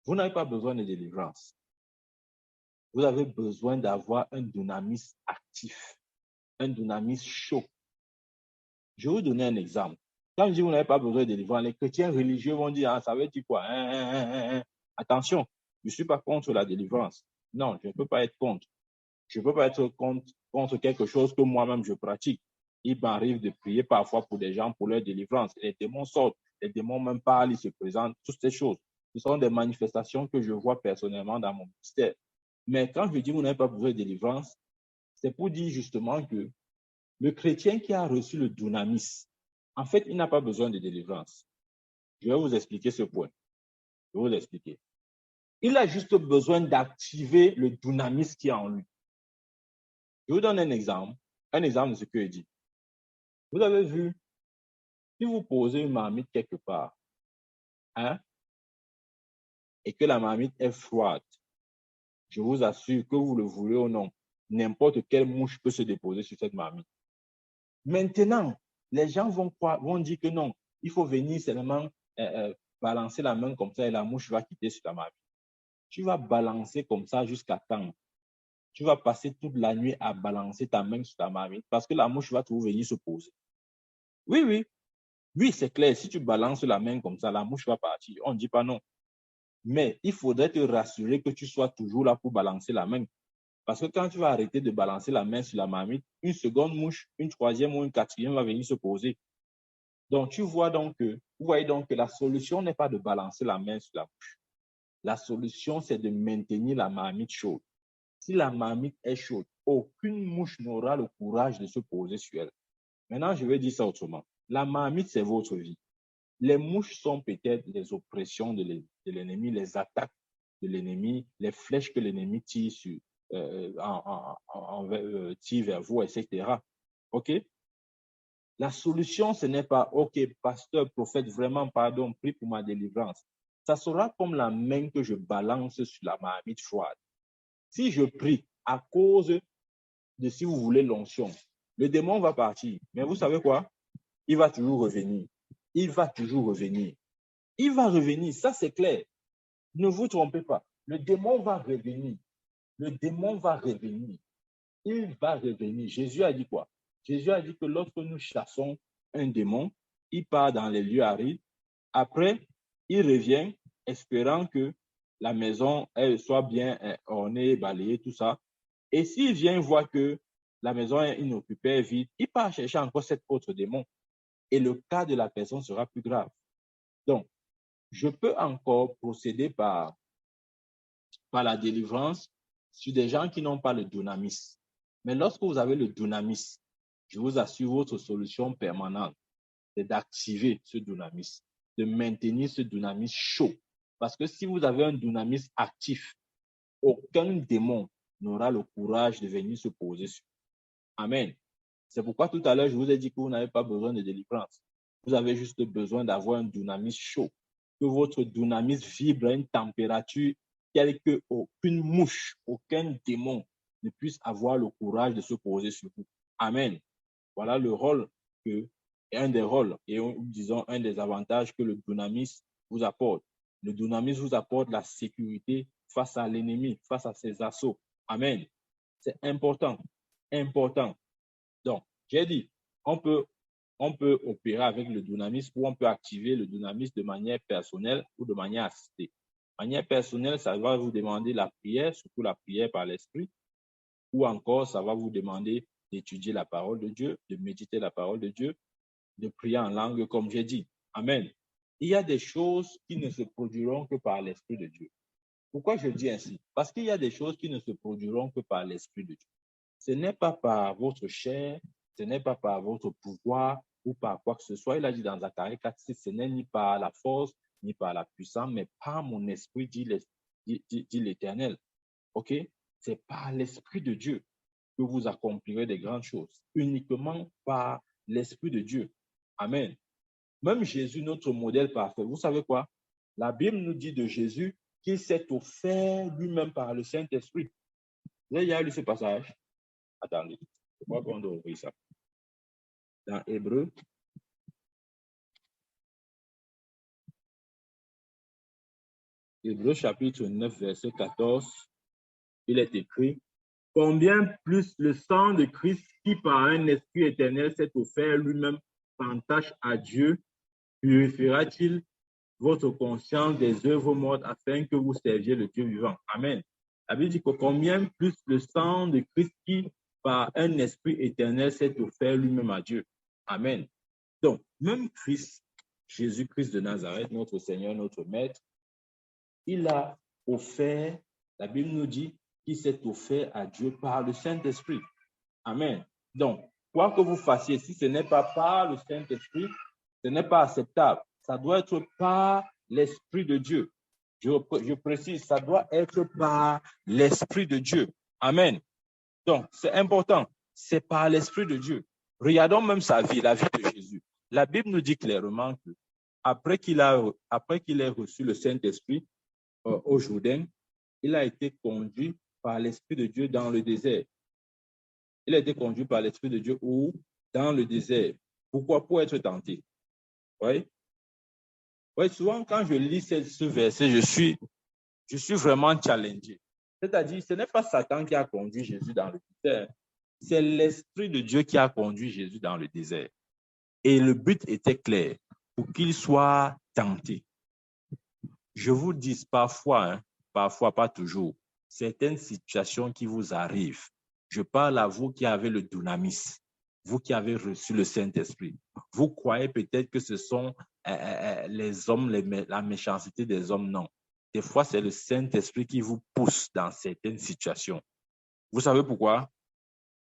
[SPEAKER 1] Vous n'avez pas besoin de délivrance. Vous avez besoin d'avoir un dynamisme actif, un dynamisme chaud. Je vais vous donner un exemple. Quand je dis que vous n'avez pas besoin de délivrance, les chrétiens religieux vont dire, ah, ça veut dire quoi? Attention, je ne suis pas contre la délivrance. Non, je ne peux pas être contre. Je ne peux pas être contre quelque chose que moi-même je pratique. Il m'arrive de prier parfois pour des gens pour leur délivrance. Les démons sortent, les démons même parlent, ils se présentent, toutes ces choses. Ce sont des manifestations que je vois personnellement dans mon ministère. Mais quand je dis que vous n'avez pas besoin de délivrance, c'est pour dire justement que le chrétien qui a reçu le dunamis, en fait, il n'a pas besoin de délivrance. Je vais vous expliquer ce point. Je vais vous expliquer. Il a juste besoin d'activer le dunamis qui est en lui. Je vous donne un exemple de ce que je dis. Vous avez vu, si vous posez une marmite quelque part, et que la marmite est froide, je vous assure que vous le voulez ou non, n'importe quelle mouche peut se déposer sur cette marmite. Maintenant, les gens vont dire que non, il faut venir seulement balancer la main comme ça et la mouche va quitter sur la marmite. Tu vas balancer comme ça jusqu'à quand? Tu vas passer toute la nuit à balancer ta main sur ta marmite parce que la mouche va toujours venir se poser. Oui, c'est clair. Si tu balances la main comme ça, la mouche va partir. On ne dit pas non. Mais il faudrait te rassurer que tu sois toujours là pour balancer la main. Parce que quand tu vas arrêter de balancer la main sur la marmite, une seconde mouche, une troisième ou une quatrième va venir se poser. Donc, vous voyez donc que la solution n'est pas de balancer la main sur la mouche. La solution, c'est de maintenir la marmite chaude. Si la marmite est chaude, aucune mouche n'aura le courage de se poser sur elle. Maintenant, je vais dire ça autrement. La marmite, c'est votre vie. Les mouches sont peut-être les oppressions de l'ennemi, les attaques de l'ennemi, les flèches que l'ennemi tire, tire vers vous, etc. OK? La solution, ce n'est pas, OK, pasteur, prophète, vraiment, pardon, prie pour ma délivrance. Ça sera comme la main que je balance sur la marmite froide. Si je prie à cause de, si vous voulez, l'onction, le démon va partir. Mais vous savez quoi? Il va toujours revenir. Il va toujours revenir. Il va revenir, ça c'est clair. Ne vous trompez pas. Le démon va revenir. Le démon va revenir. Il va revenir. Jésus a dit quoi? Jésus a dit que lorsque nous chassons un démon, il part dans les lieux arides. Après, il revient espérant que la maison elle soit bien ornée, balayée, tout ça. Et s'il vient voir que la maison est inoccupée, vide, il part chercher encore cet autre démon. Et le cas de la personne sera plus grave. Donc, je peux encore procéder par la délivrance sur des gens qui n'ont pas le dunamis. Mais lorsque vous avez le dunamis, je vous assure, votre solution permanente, c'est d'activer ce dunamis, de maintenir ce dunamis chaud. Parce que si vous avez un dunamis actif, aucun démon n'aura le courage de venir se poser sur. Amen. C'est pourquoi tout à l'heure, je vous ai dit que vous n'avez pas besoin de délivrance. Vous avez juste besoin d'avoir un dunamis chaud, que votre dunamis vibre à une température telle qu'aucune mouche, aucun démon ne puisse avoir le courage de se poser sur vous. Amen. Voilà le rôle un des rôles et disons un des avantages que le dunamis vous apporte. Le dunamis vous apporte la sécurité face à l'ennemi, face à ses assauts. Amen. C'est important, important. Donc, j'ai dit, on peut opérer avec le dunamis ou on peut activer le dunamis de manière personnelle ou de manière assistée. De manière personnelle, ça va vous demander la prière, surtout la prière par l'esprit, ou encore ça va vous demander d'étudier la parole de Dieu, de méditer la parole de Dieu, de prier en langue, comme j'ai dit. Amen. Il y a des choses qui ne se produiront que par l'Esprit de Dieu. Pourquoi je dis ainsi? Parce qu'il y a des choses qui ne se produiront que par l'Esprit de Dieu. Ce n'est pas par votre chair, ce n'est pas par votre pouvoir ou par quoi que ce soit. Il a dit dans Zacharie 4:6, ce n'est ni par la force, ni par la puissance, mais par mon esprit, dit l'Éternel. OK? C'est par l'Esprit de Dieu que vous accomplirez des grandes choses, uniquement par l'Esprit de Dieu. Amen. Même Jésus, notre modèle parfait, vous savez quoi? La Bible nous dit de Jésus qu'il s'est offert lui-même par le Saint-Esprit. Vous avez lu ce passage? Attendez, je crois qu'on doit ouvrir ça. Dans Hébreu, chapitre 9, verset 14, il est écrit: combien plus le sang de Christ, qui par un esprit éternel s'est offert lui-même sans tâche à Dieu, purifiera-t-il votre conscience des œuvres mortes afin que vous serviez le Dieu vivant. Amen. La Bible dit que combien plus le sang de Christ, qui par un esprit éternel s'est offert lui-même à Dieu. Amen. Donc, même Christ, Jésus-Christ de Nazareth, notre Seigneur, notre Maître, il a offert, la Bible nous dit qu'il s'est offert à Dieu par le Saint-Esprit. Amen. Donc, quoi que vous fassiez, si ce n'est pas par le Saint-Esprit, ce n'est pas acceptable. Ça doit être par l'Esprit de Dieu. Je précise, ça doit être par l'Esprit de Dieu. Amen. Donc, c'est important. C'est par l'Esprit de Dieu. Regardons même sa vie, la vie de Jésus. La Bible nous dit clairement que après qu'il ait reçu le Saint-Esprit au Jourdain, il a été conduit par l'Esprit de Dieu dans le désert. Il a été conduit par l'Esprit de Dieu ou dans le désert. Pourquoi? Pour être tenté. Oui. Oui, souvent quand je lis ce verset, je suis vraiment challengé. C'est-à-dire, ce n'est pas Satan qui a conduit Jésus dans le désert. C'est l'Esprit de Dieu qui a conduit Jésus dans le désert. Et le but était clair, pour qu'il soit tenté. Je vous dis parfois, parfois pas toujours, certaines situations qui vous arrivent. Je parle à vous qui avez le dunamis, vous qui avez reçu le Saint-Esprit. Vous croyez peut-être que ce sont les hommes, la méchanceté des hommes. Non. Des fois, c'est le Saint-Esprit qui vous pousse dans certaines situations. Vous savez pourquoi?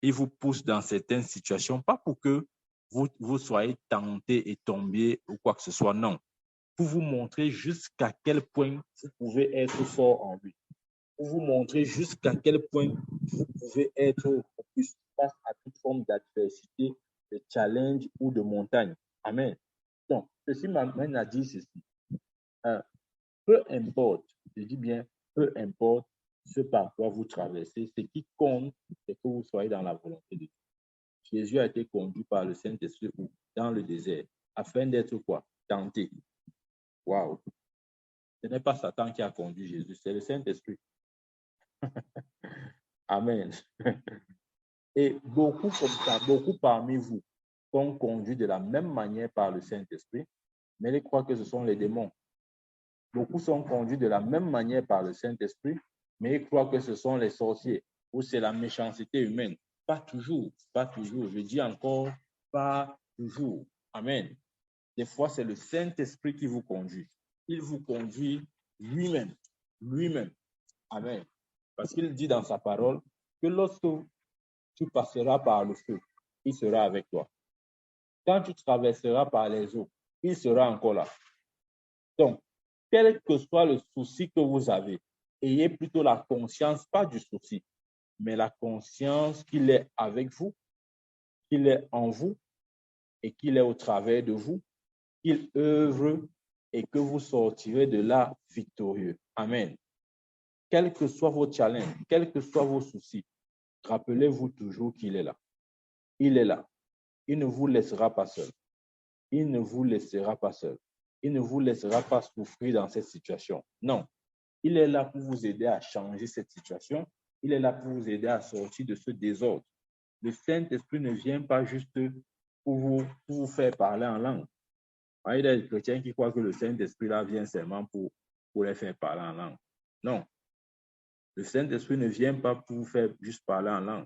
[SPEAKER 1] Il vous pousse dans certaines situations, pas pour que vous soyez tenté et tombiez ou quoi que ce soit, non. Pour vous montrer jusqu'à quel point vous pouvez être fort en lui. Pour vous montrer jusqu'à quel point vous pouvez être robuste face à toute forme d'adversité, de challenge ou de montagne. Amen. Donc, ceci m'amène à dire ceci. Peu importe, je dis bien, peu importe ce par quoi vous traversez, ce qui compte, c'est que vous soyez dans la volonté de Dieu. Jésus a été conduit par le Saint-Esprit dans le désert, afin d'être quoi? Tenté. Waouh! Ce n'est pas Satan qui a conduit Jésus, c'est le Saint-Esprit. Amen. Et beaucoup comme ça, beaucoup parmi vous sont conduits de la même manière par le Saint-Esprit, mais ils croient que ce sont les démons. Beaucoup sont conduits de la même manière par le Saint-Esprit, mais ils croient que ce sont les sorciers ou c'est la méchanceté humaine. Pas toujours, pas toujours. Je dis encore, pas toujours. Amen. Des fois, c'est le Saint-Esprit qui vous conduit. Il vous conduit lui-même. Lui-même. Amen. Parce qu'il dit dans sa parole que lorsque tu passeras par le feu, il sera avec toi. Quand tu traverseras par les eaux, il sera encore là. Donc, quel que soit le souci que vous avez, ayez plutôt la conscience, pas du souci, mais la conscience qu'il est avec vous, qu'il est en vous et qu'il est au travers de vous, qu'il œuvre et que vous sortirez de là victorieux. Amen. Quels que soient vos challenges, quels que soient vos soucis, rappelez-vous toujours qu'il est là. Il est là. Il ne vous laissera pas seul. Il ne vous laissera pas seul. Il ne vous laissera pas souffrir dans cette situation. Non. Il est là pour vous aider à changer cette situation. Il est là pour vous aider à sortir de ce désordre. Le Saint-Esprit ne vient pas juste pour vous faire parler en langue. Il y a des chrétiens qui croient que le Saint-Esprit là vient seulement pour les faire parler en langue. Non. Le Saint-Esprit ne vient pas pour vous faire juste parler en langue.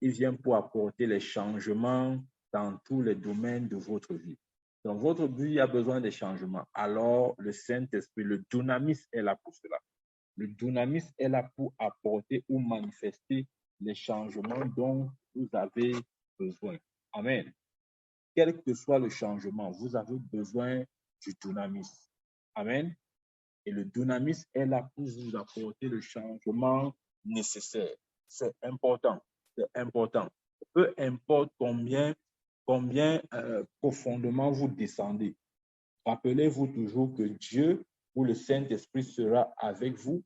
[SPEAKER 1] Il vient pour apporter les changements dans tous les domaines de votre vie. Dans votre vie, a besoin de changements. Alors, le Saint-Esprit, le dunamis est là pour cela. Le dunamis est là pour apporter ou manifester les changements dont vous avez besoin. Amen. Quel que soit le changement, vous avez besoin du dunamis. Amen. Et le dunamis est là pour vous apporter le changement nécessaire. C'est important. C'est important. Peu importe combien profondément vous descendez, rappelez-vous toujours que Dieu ou le Saint-Esprit sera avec vous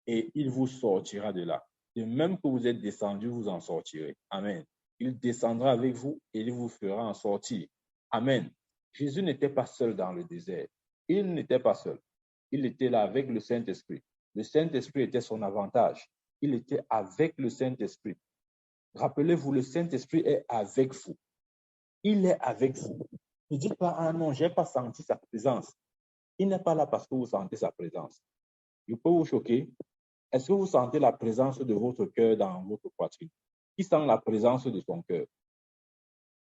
[SPEAKER 1] et il vous sortira de là. De même que vous êtes descendu, vous en sortirez. Amen. Il descendra avec vous et il vous fera en sortir. Amen. Jésus n'était pas seul dans le désert. Il n'était pas seul. Il était là avec le Saint-Esprit. Le Saint-Esprit était son avantage. Il était avec le Saint-Esprit. Rappelez-vous, le Saint-Esprit est avec vous. Il est avec vous. Ne dites pas, ah non, je n'ai pas senti sa présence. Il n'est pas là parce que vous sentez sa présence. Je peux vous choquer. Est-ce que vous sentez la présence de votre cœur dans votre poitrine? Qui sent la présence de son cœur?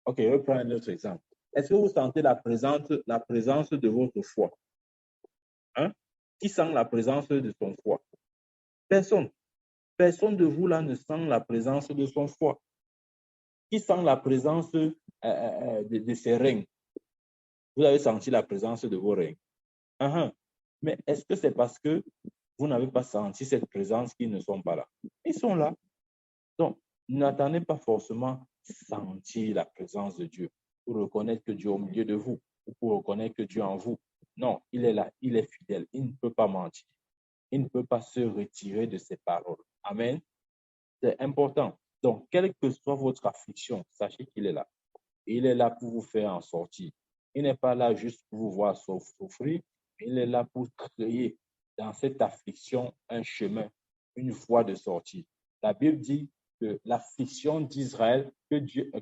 [SPEAKER 1] Ok, je vais prendre un autre exemple. Est-ce que vous sentez la présence de votre foie? Hein? Qui sent la présence de son foie? Personne. Personne de vous là ne sent la présence de son foie. Qui sent la présence de ses reins? Vous avez senti la présence de vos reins. Mais est-ce que c'est parce que vous n'avez pas senti cette présence qu'ils ne sont pas là? Ils sont là. Donc, n'attendez pas forcément sentir la présence de Dieu pour reconnaître que Dieu est au milieu de vous ou pour reconnaître que Dieu est en vous. Non, il est là, il est fidèle, il ne peut pas mentir. Il ne peut pas se retirer de ses paroles. Amen. C'est important. Donc, quelle que soit votre affliction, sachez qu'il est là. Il est là pour vous faire en sortir. Il n'est pas là juste pour vous voir souffrir. Il est là pour créer dans cette affliction un chemin, une voie de sortie. La Bible dit que l'affliction d'Israël, que Dieu,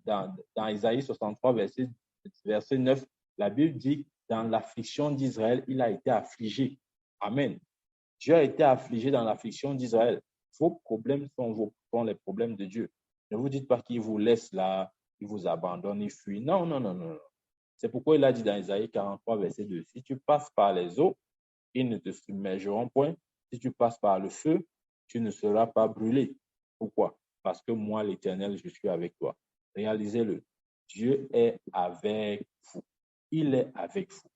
[SPEAKER 1] dans Isaïe 63, verset 9, la Bible dit dans l'affliction d'Israël, il a été affligé. Amen. Dieu a été affligé dans l'affliction d'Israël. Vos problèmes sont les problèmes de Dieu. Ne vous dites pas qu'il vous laisse là, il vous abandonne, il fuit. Non, non, non, non. C'est pourquoi il a dit dans Isaïe 43, verset 2, si tu passes par les eaux, ils ne te submergeront point. Si tu passes par le feu, tu ne seras pas brûlé. Pourquoi? Parce que moi, l'Éternel, je suis avec toi. Réalisez-le. Dieu est avec vous. Il est avec vous.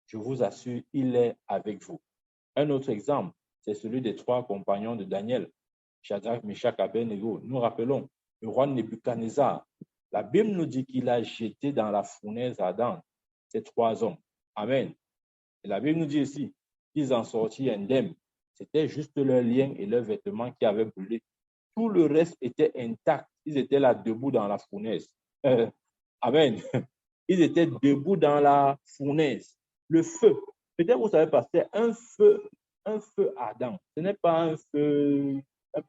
[SPEAKER 1] Je vous assure, il est avec vous. Un autre exemple, c'est celui des 3 compagnons de Daniel, Shadrach, Meshach, Abednego. Nous rappelons le roi Nebuchadnezzar. La Bible nous dit qu'il a jeté dans la fournaise ardente ces 3 hommes. Amen. Et la Bible nous dit aussi qu'ils en sortirent indemnes. C'était juste leurs liens et leurs vêtements qui avaient brûlé. Tout le reste était intact. Ils étaient là debout dans la fournaise. Amen. Ils étaient debout dans la fournaise. Le feu. Peut-être vous savez pas, c'est un feu ardent. Ce n'est pas un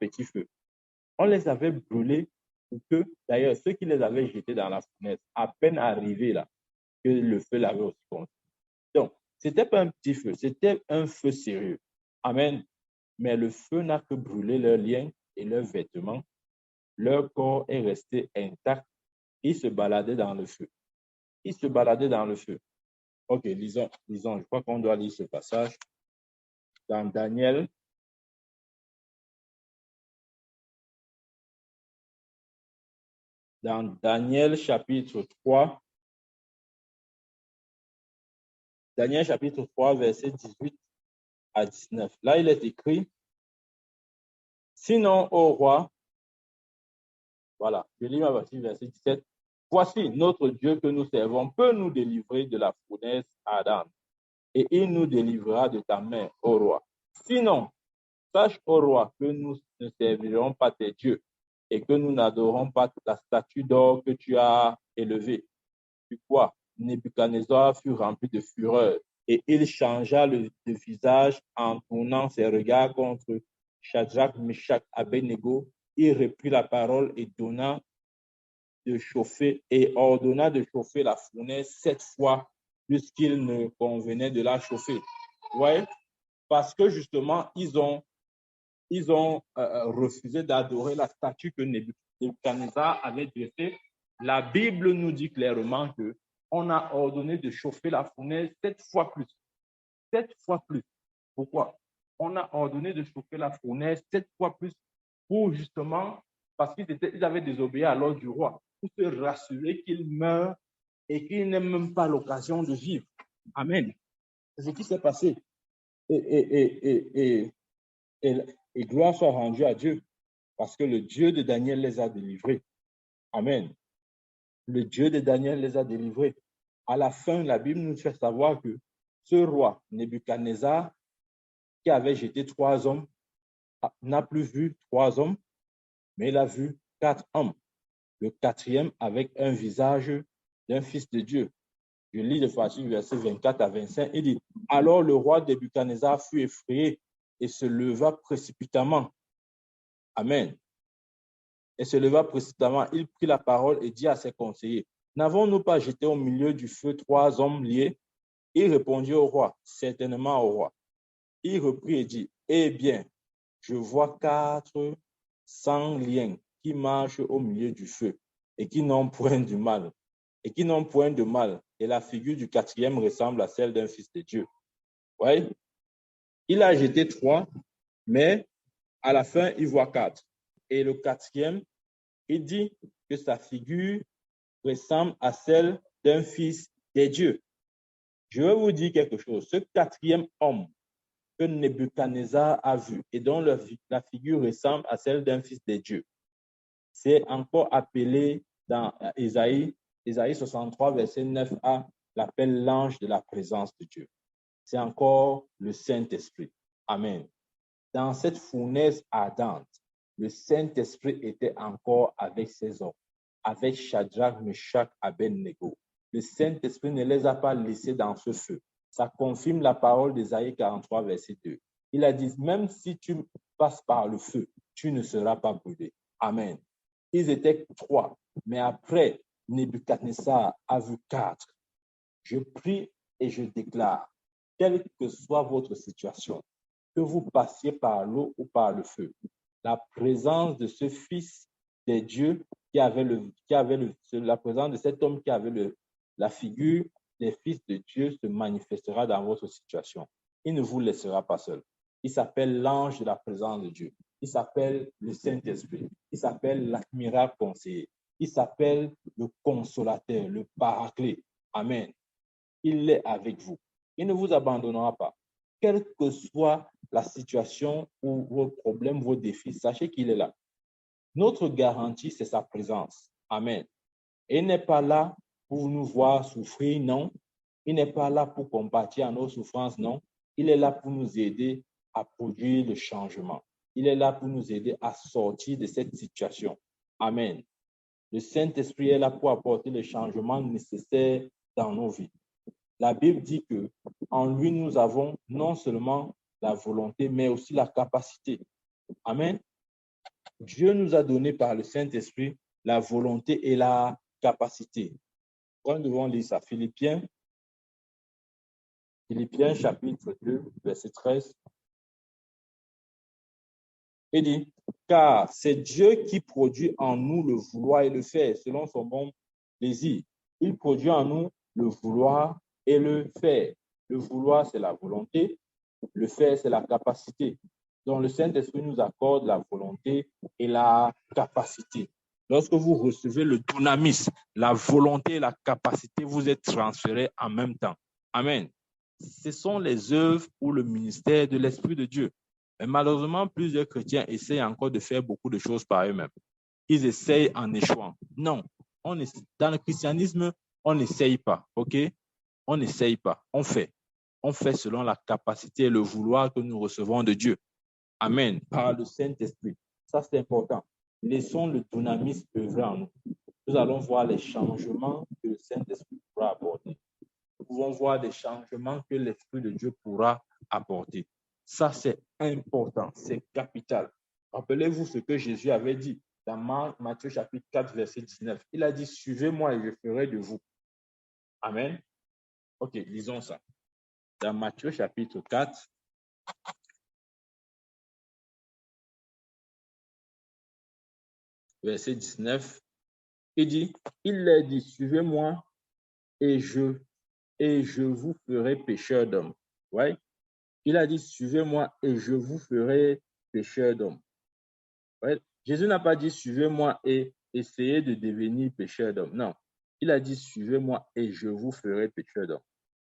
[SPEAKER 1] petit feu. On les avait brûlés pour que, d'ailleurs, ceux qui les avaient jetés dans la fournaise, à peine arrivés là, que le feu l'avait aussi consumé. Donc, ce n'était pas un petit feu, c'était un feu sérieux. Amen. Mais le feu n'a que brûlé leurs liens et leurs vêtements. Leur corps est resté intact. Ils se baladaient dans le feu. Ils se baladaient dans le feu. Ok, lisons. Je crois qu'on doit lire ce passage. Dans Daniel. Dans Daniel chapitre 3. Daniel chapitre 3, verset 18 à 19. Là, il est écrit, sinon, ô roi, voilà, je lis ma partie, verset 17. Voici, notre Dieu que nous servons peut nous délivrer de la fournaise ardente, et il nous délivrera de ta main, ô roi. Sinon, sache, ô roi, que nous ne servirons pas tes dieux, et que nous n'adorons pas la statue d'or que tu as élevée. Du quoi, Nebuchadnezzar fut rempli de fureur, et il changea de visage en tournant ses regards contre Shadrach, Meshach, Abednego. Il reprit la parole et ordonna de chauffer la fournaise 7 fois plus qu'il ne convenait de la chauffer. Ouais, parce que justement, ils ont refusé d'adorer la statue que Nebuchadnezzar avait dressée. La Bible nous dit clairement que on a ordonné de chauffer la fournaise 7 fois plus. 7 fois plus. Pourquoi? On a ordonné de chauffer la fournaise 7 fois plus pour justement, parce qu'ils avaient désobéi à l'ordre du roi, pour se rassurer qu'il meurt et qu'il n'ait même pas l'occasion de vivre. Amen. C'est ce qui s'est passé. Et gloire soit rendue à Dieu, parce que le Dieu de Daniel les a délivrés. Amen. Le Dieu de Daniel les a délivrés. À la fin, la Bible nous fait savoir que ce roi, Nebuchadnezzar, qui avait jeté 3 hommes, n'a plus vu 3 hommes, mais il a vu 4 hommes. Le 4e avec un visage d'un fils de Dieu. Je lis le verset 24 à 25. Il dit, alors le roi Nebuchadnezzar fut effrayé et se leva précipitamment. Amen. Et se leva précipitamment. Il prit la parole et dit à ses conseillers, n'avons-nous pas jeté au milieu du feu 3 hommes liés? Il répondit au roi, certainement au roi. Il reprit et dit, eh bien, je vois 400 liens qui marchent au milieu du feu et qui n'ont point de mal. Et la figure du 4e ressemble à celle d'un fils de Dieu. Ouais. Il a jeté 3, mais à la fin, il voit 4. Et le 4e, il dit que sa figure ressemble à celle d'un fils de Dieu. Je vais vous dire quelque chose. Ce 4e homme que Nebuchadnezzar a vu et dont la figure ressemble à celle d'un fils de Dieu, c'est encore appelé dans Isaïe 63, verset 9a, l'appelle l'ange de la présence de Dieu. C'est encore le Saint-Esprit. Amen. Dans cette fournaise ardente, le Saint-Esprit était encore avec ses hommes, avec Shadrach, Meshach, Abednego. Le Saint-Esprit ne les a pas laissés dans ce feu. Ça confirme la parole d'Isaïe 43, verset 2. Il a dit, même si tu passes par le feu, tu ne seras pas brûlé. Amen. Ils étaient 3, mais après, Nebuchadnezzar a vu 4. Je prie et je déclare, quelle que soit votre situation, que vous passiez par l'eau ou par le feu, la présence de ce fils de Dieu la présence de cet homme qui avait la figure des fils de Dieu se manifestera dans votre situation. Il ne vous laissera pas seul. Il s'appelle l'ange de la présence de Dieu. Il s'appelle le Saint-Esprit. Il s'appelle l'admirable conseiller. Il s'appelle le consolateur, le paraclet. Amen. Il est avec vous. Il ne vous abandonnera pas. Quelle que soit la situation ou vos problèmes, vos défis, sachez qu'il est là. Notre garantie, c'est sa présence. Amen. Il n'est pas là pour nous voir souffrir, non. Il n'est pas là pour compatir à nos souffrances, non. Il est là pour nous aider à produire le changement. Il est là pour nous aider à sortir de cette situation. Amen. Le Saint-Esprit est là pour apporter le changement nécessaire dans nos vies. La Bible dit que en lui, nous avons non seulement la volonté, mais aussi la capacité. Amen. Dieu nous a donné par le Saint-Esprit la volonté et la capacité. Nous devons lire ça. Philippiens chapitre 2, verset 13. Il dit, car c'est Dieu qui produit en nous le vouloir et le faire selon son bon plaisir. Il produit en nous le vouloir et le faire. Le vouloir, c'est la volonté. Le faire, c'est la capacité. Donc, le Saint-Esprit nous accorde la volonté et la capacité. Lorsque vous recevez le dunamis, la volonté et la capacité, vous êtes transférés en même temps. Amen. Ce sont les œuvres ou le ministère de l'Esprit de Dieu. Mais malheureusement, plusieurs chrétiens essayent encore de faire beaucoup de choses par eux-mêmes. Ils essayent en échouant. Non, dans le christianisme, on n'essaye pas, ok? On n'essaye pas, on fait. On fait selon la capacité et le vouloir que nous recevons de Dieu. Amen. Par le Saint-Esprit. Ça, c'est important. Laissons le dynamisme œuvrer en nous. Nous allons voir les changements que le Saint-Esprit pourra apporter. Nous pouvons voir des changements que l'Esprit de Dieu pourra apporter. Ça, c'est important, c'est capital. Rappelez-vous ce que Jésus avait dit dans Matthieu chapitre 4, verset 19. Il a dit, suivez-moi et je ferai de vous. Amen. Ok, lisons ça. Dans Matthieu chapitre 4, verset 19, il leur dit, suivez-moi et je vous ferai pécheurs d'hommes. Ouais. Il a dit, suivez-moi et je vous ferai pécheurs d'hommes. Ouais. Jésus n'a pas dit, suivez-moi et essayez de devenir pécheurs d'hommes. Non. Il a dit, suivez-moi et je vous ferai pécheurs d'hommes.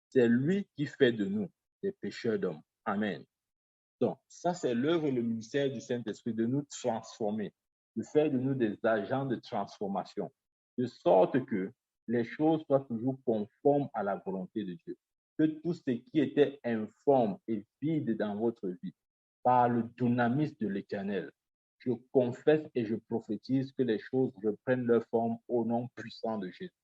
[SPEAKER 1] C'est lui qui fait de nous des pécheurs d'hommes. Amen. Donc, ça, c'est l'œuvre et le ministère du Saint-Esprit de nous transformer, de faire de nous des agents de transformation, de sorte que les choses soient toujours conformes à la volonté de Dieu. Que tout ce qui était informe et vide dans votre vie, par le dynamisme de l'Éternel, je confesse et je prophétise que les choses reprennent leur forme au nom puissant de Jésus.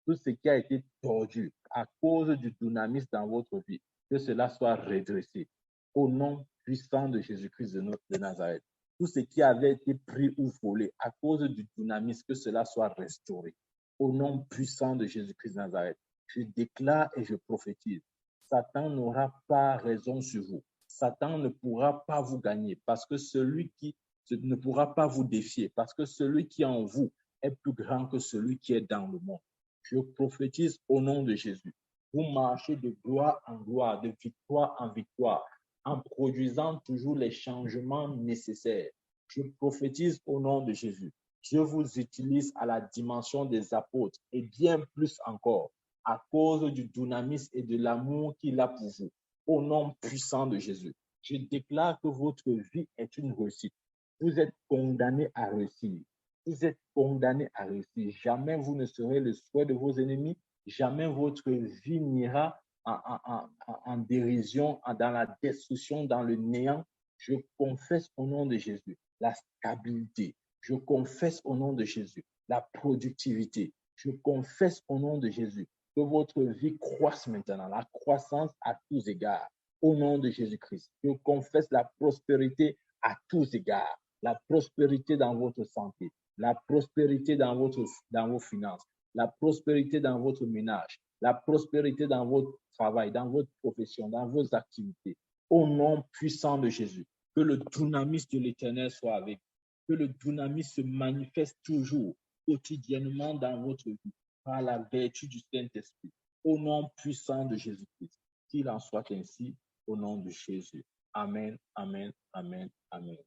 [SPEAKER 1] Tout ce qui a été tordu à cause du dynamisme dans votre vie, que cela soit redressé au nom puissant de Jésus-Christ de Nazareth. Tout ce qui avait été pris ou volé à cause du dynamisme, que cela soit restauré au nom puissant de Jésus-Christ de Nazareth. Je déclare et je prophétise, Satan n'aura pas raison sur vous. Satan ne pourra pas vous gagner parce que celui qui ne pourra pas vous défier, parce que celui qui est en vous est plus grand que celui qui est dans le monde. Je prophétise au nom de Jésus. Vous marchez de gloire en gloire, de victoire en victoire, en produisant toujours les changements nécessaires. Je prophétise au nom de Jésus. Je vous utilise à la dimension des apôtres et bien plus encore à cause du dynamisme et de l'amour qu'il a pour vous. Au nom puissant de Jésus, je déclare que votre vie est une réussite. Vous êtes condamné à réussir. Vous êtes condamné à réussir. Jamais vous ne serez le souhait de vos ennemis. Jamais votre vie n'ira en dérision, dans la destruction, dans le néant. Je confesse au nom de Jésus la stabilité. Je confesse au nom de Jésus la productivité. Je confesse au nom de Jésus que votre vie croisse maintenant, la croissance à tous égards. Au nom de Jésus-Christ, je confesse la prospérité à tous égards, la prospérité dans votre santé, la prospérité dans vos finances, la prospérité dans votre ménage, la prospérité dans votre travail, dans votre profession, dans vos activités. Au nom puissant de Jésus, que le dynamisme de l'Éternel soit avec vous, que le dynamisme se manifeste toujours, quotidiennement dans votre vie, par la vertu du Saint-Esprit. Au nom puissant de Jésus-Christ, qu'il en soit ainsi, au nom de Jésus. Amen, amen, amen, amen.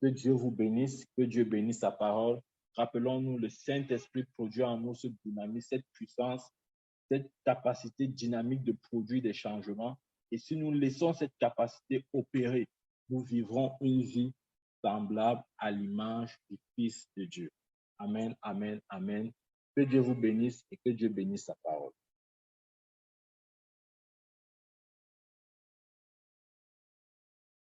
[SPEAKER 1] Que Dieu vous bénisse, que Dieu bénisse sa parole. Rappelons-nous, le Saint-Esprit produit en nous ce dynamisme, cette puissance, cette capacité dynamique de produire des changements. Et si nous laissons cette capacité opérer, nous vivrons une vie semblable à l'image du Fils de Dieu. Amen, amen, amen. Que Dieu vous bénisse et que Dieu bénisse sa parole.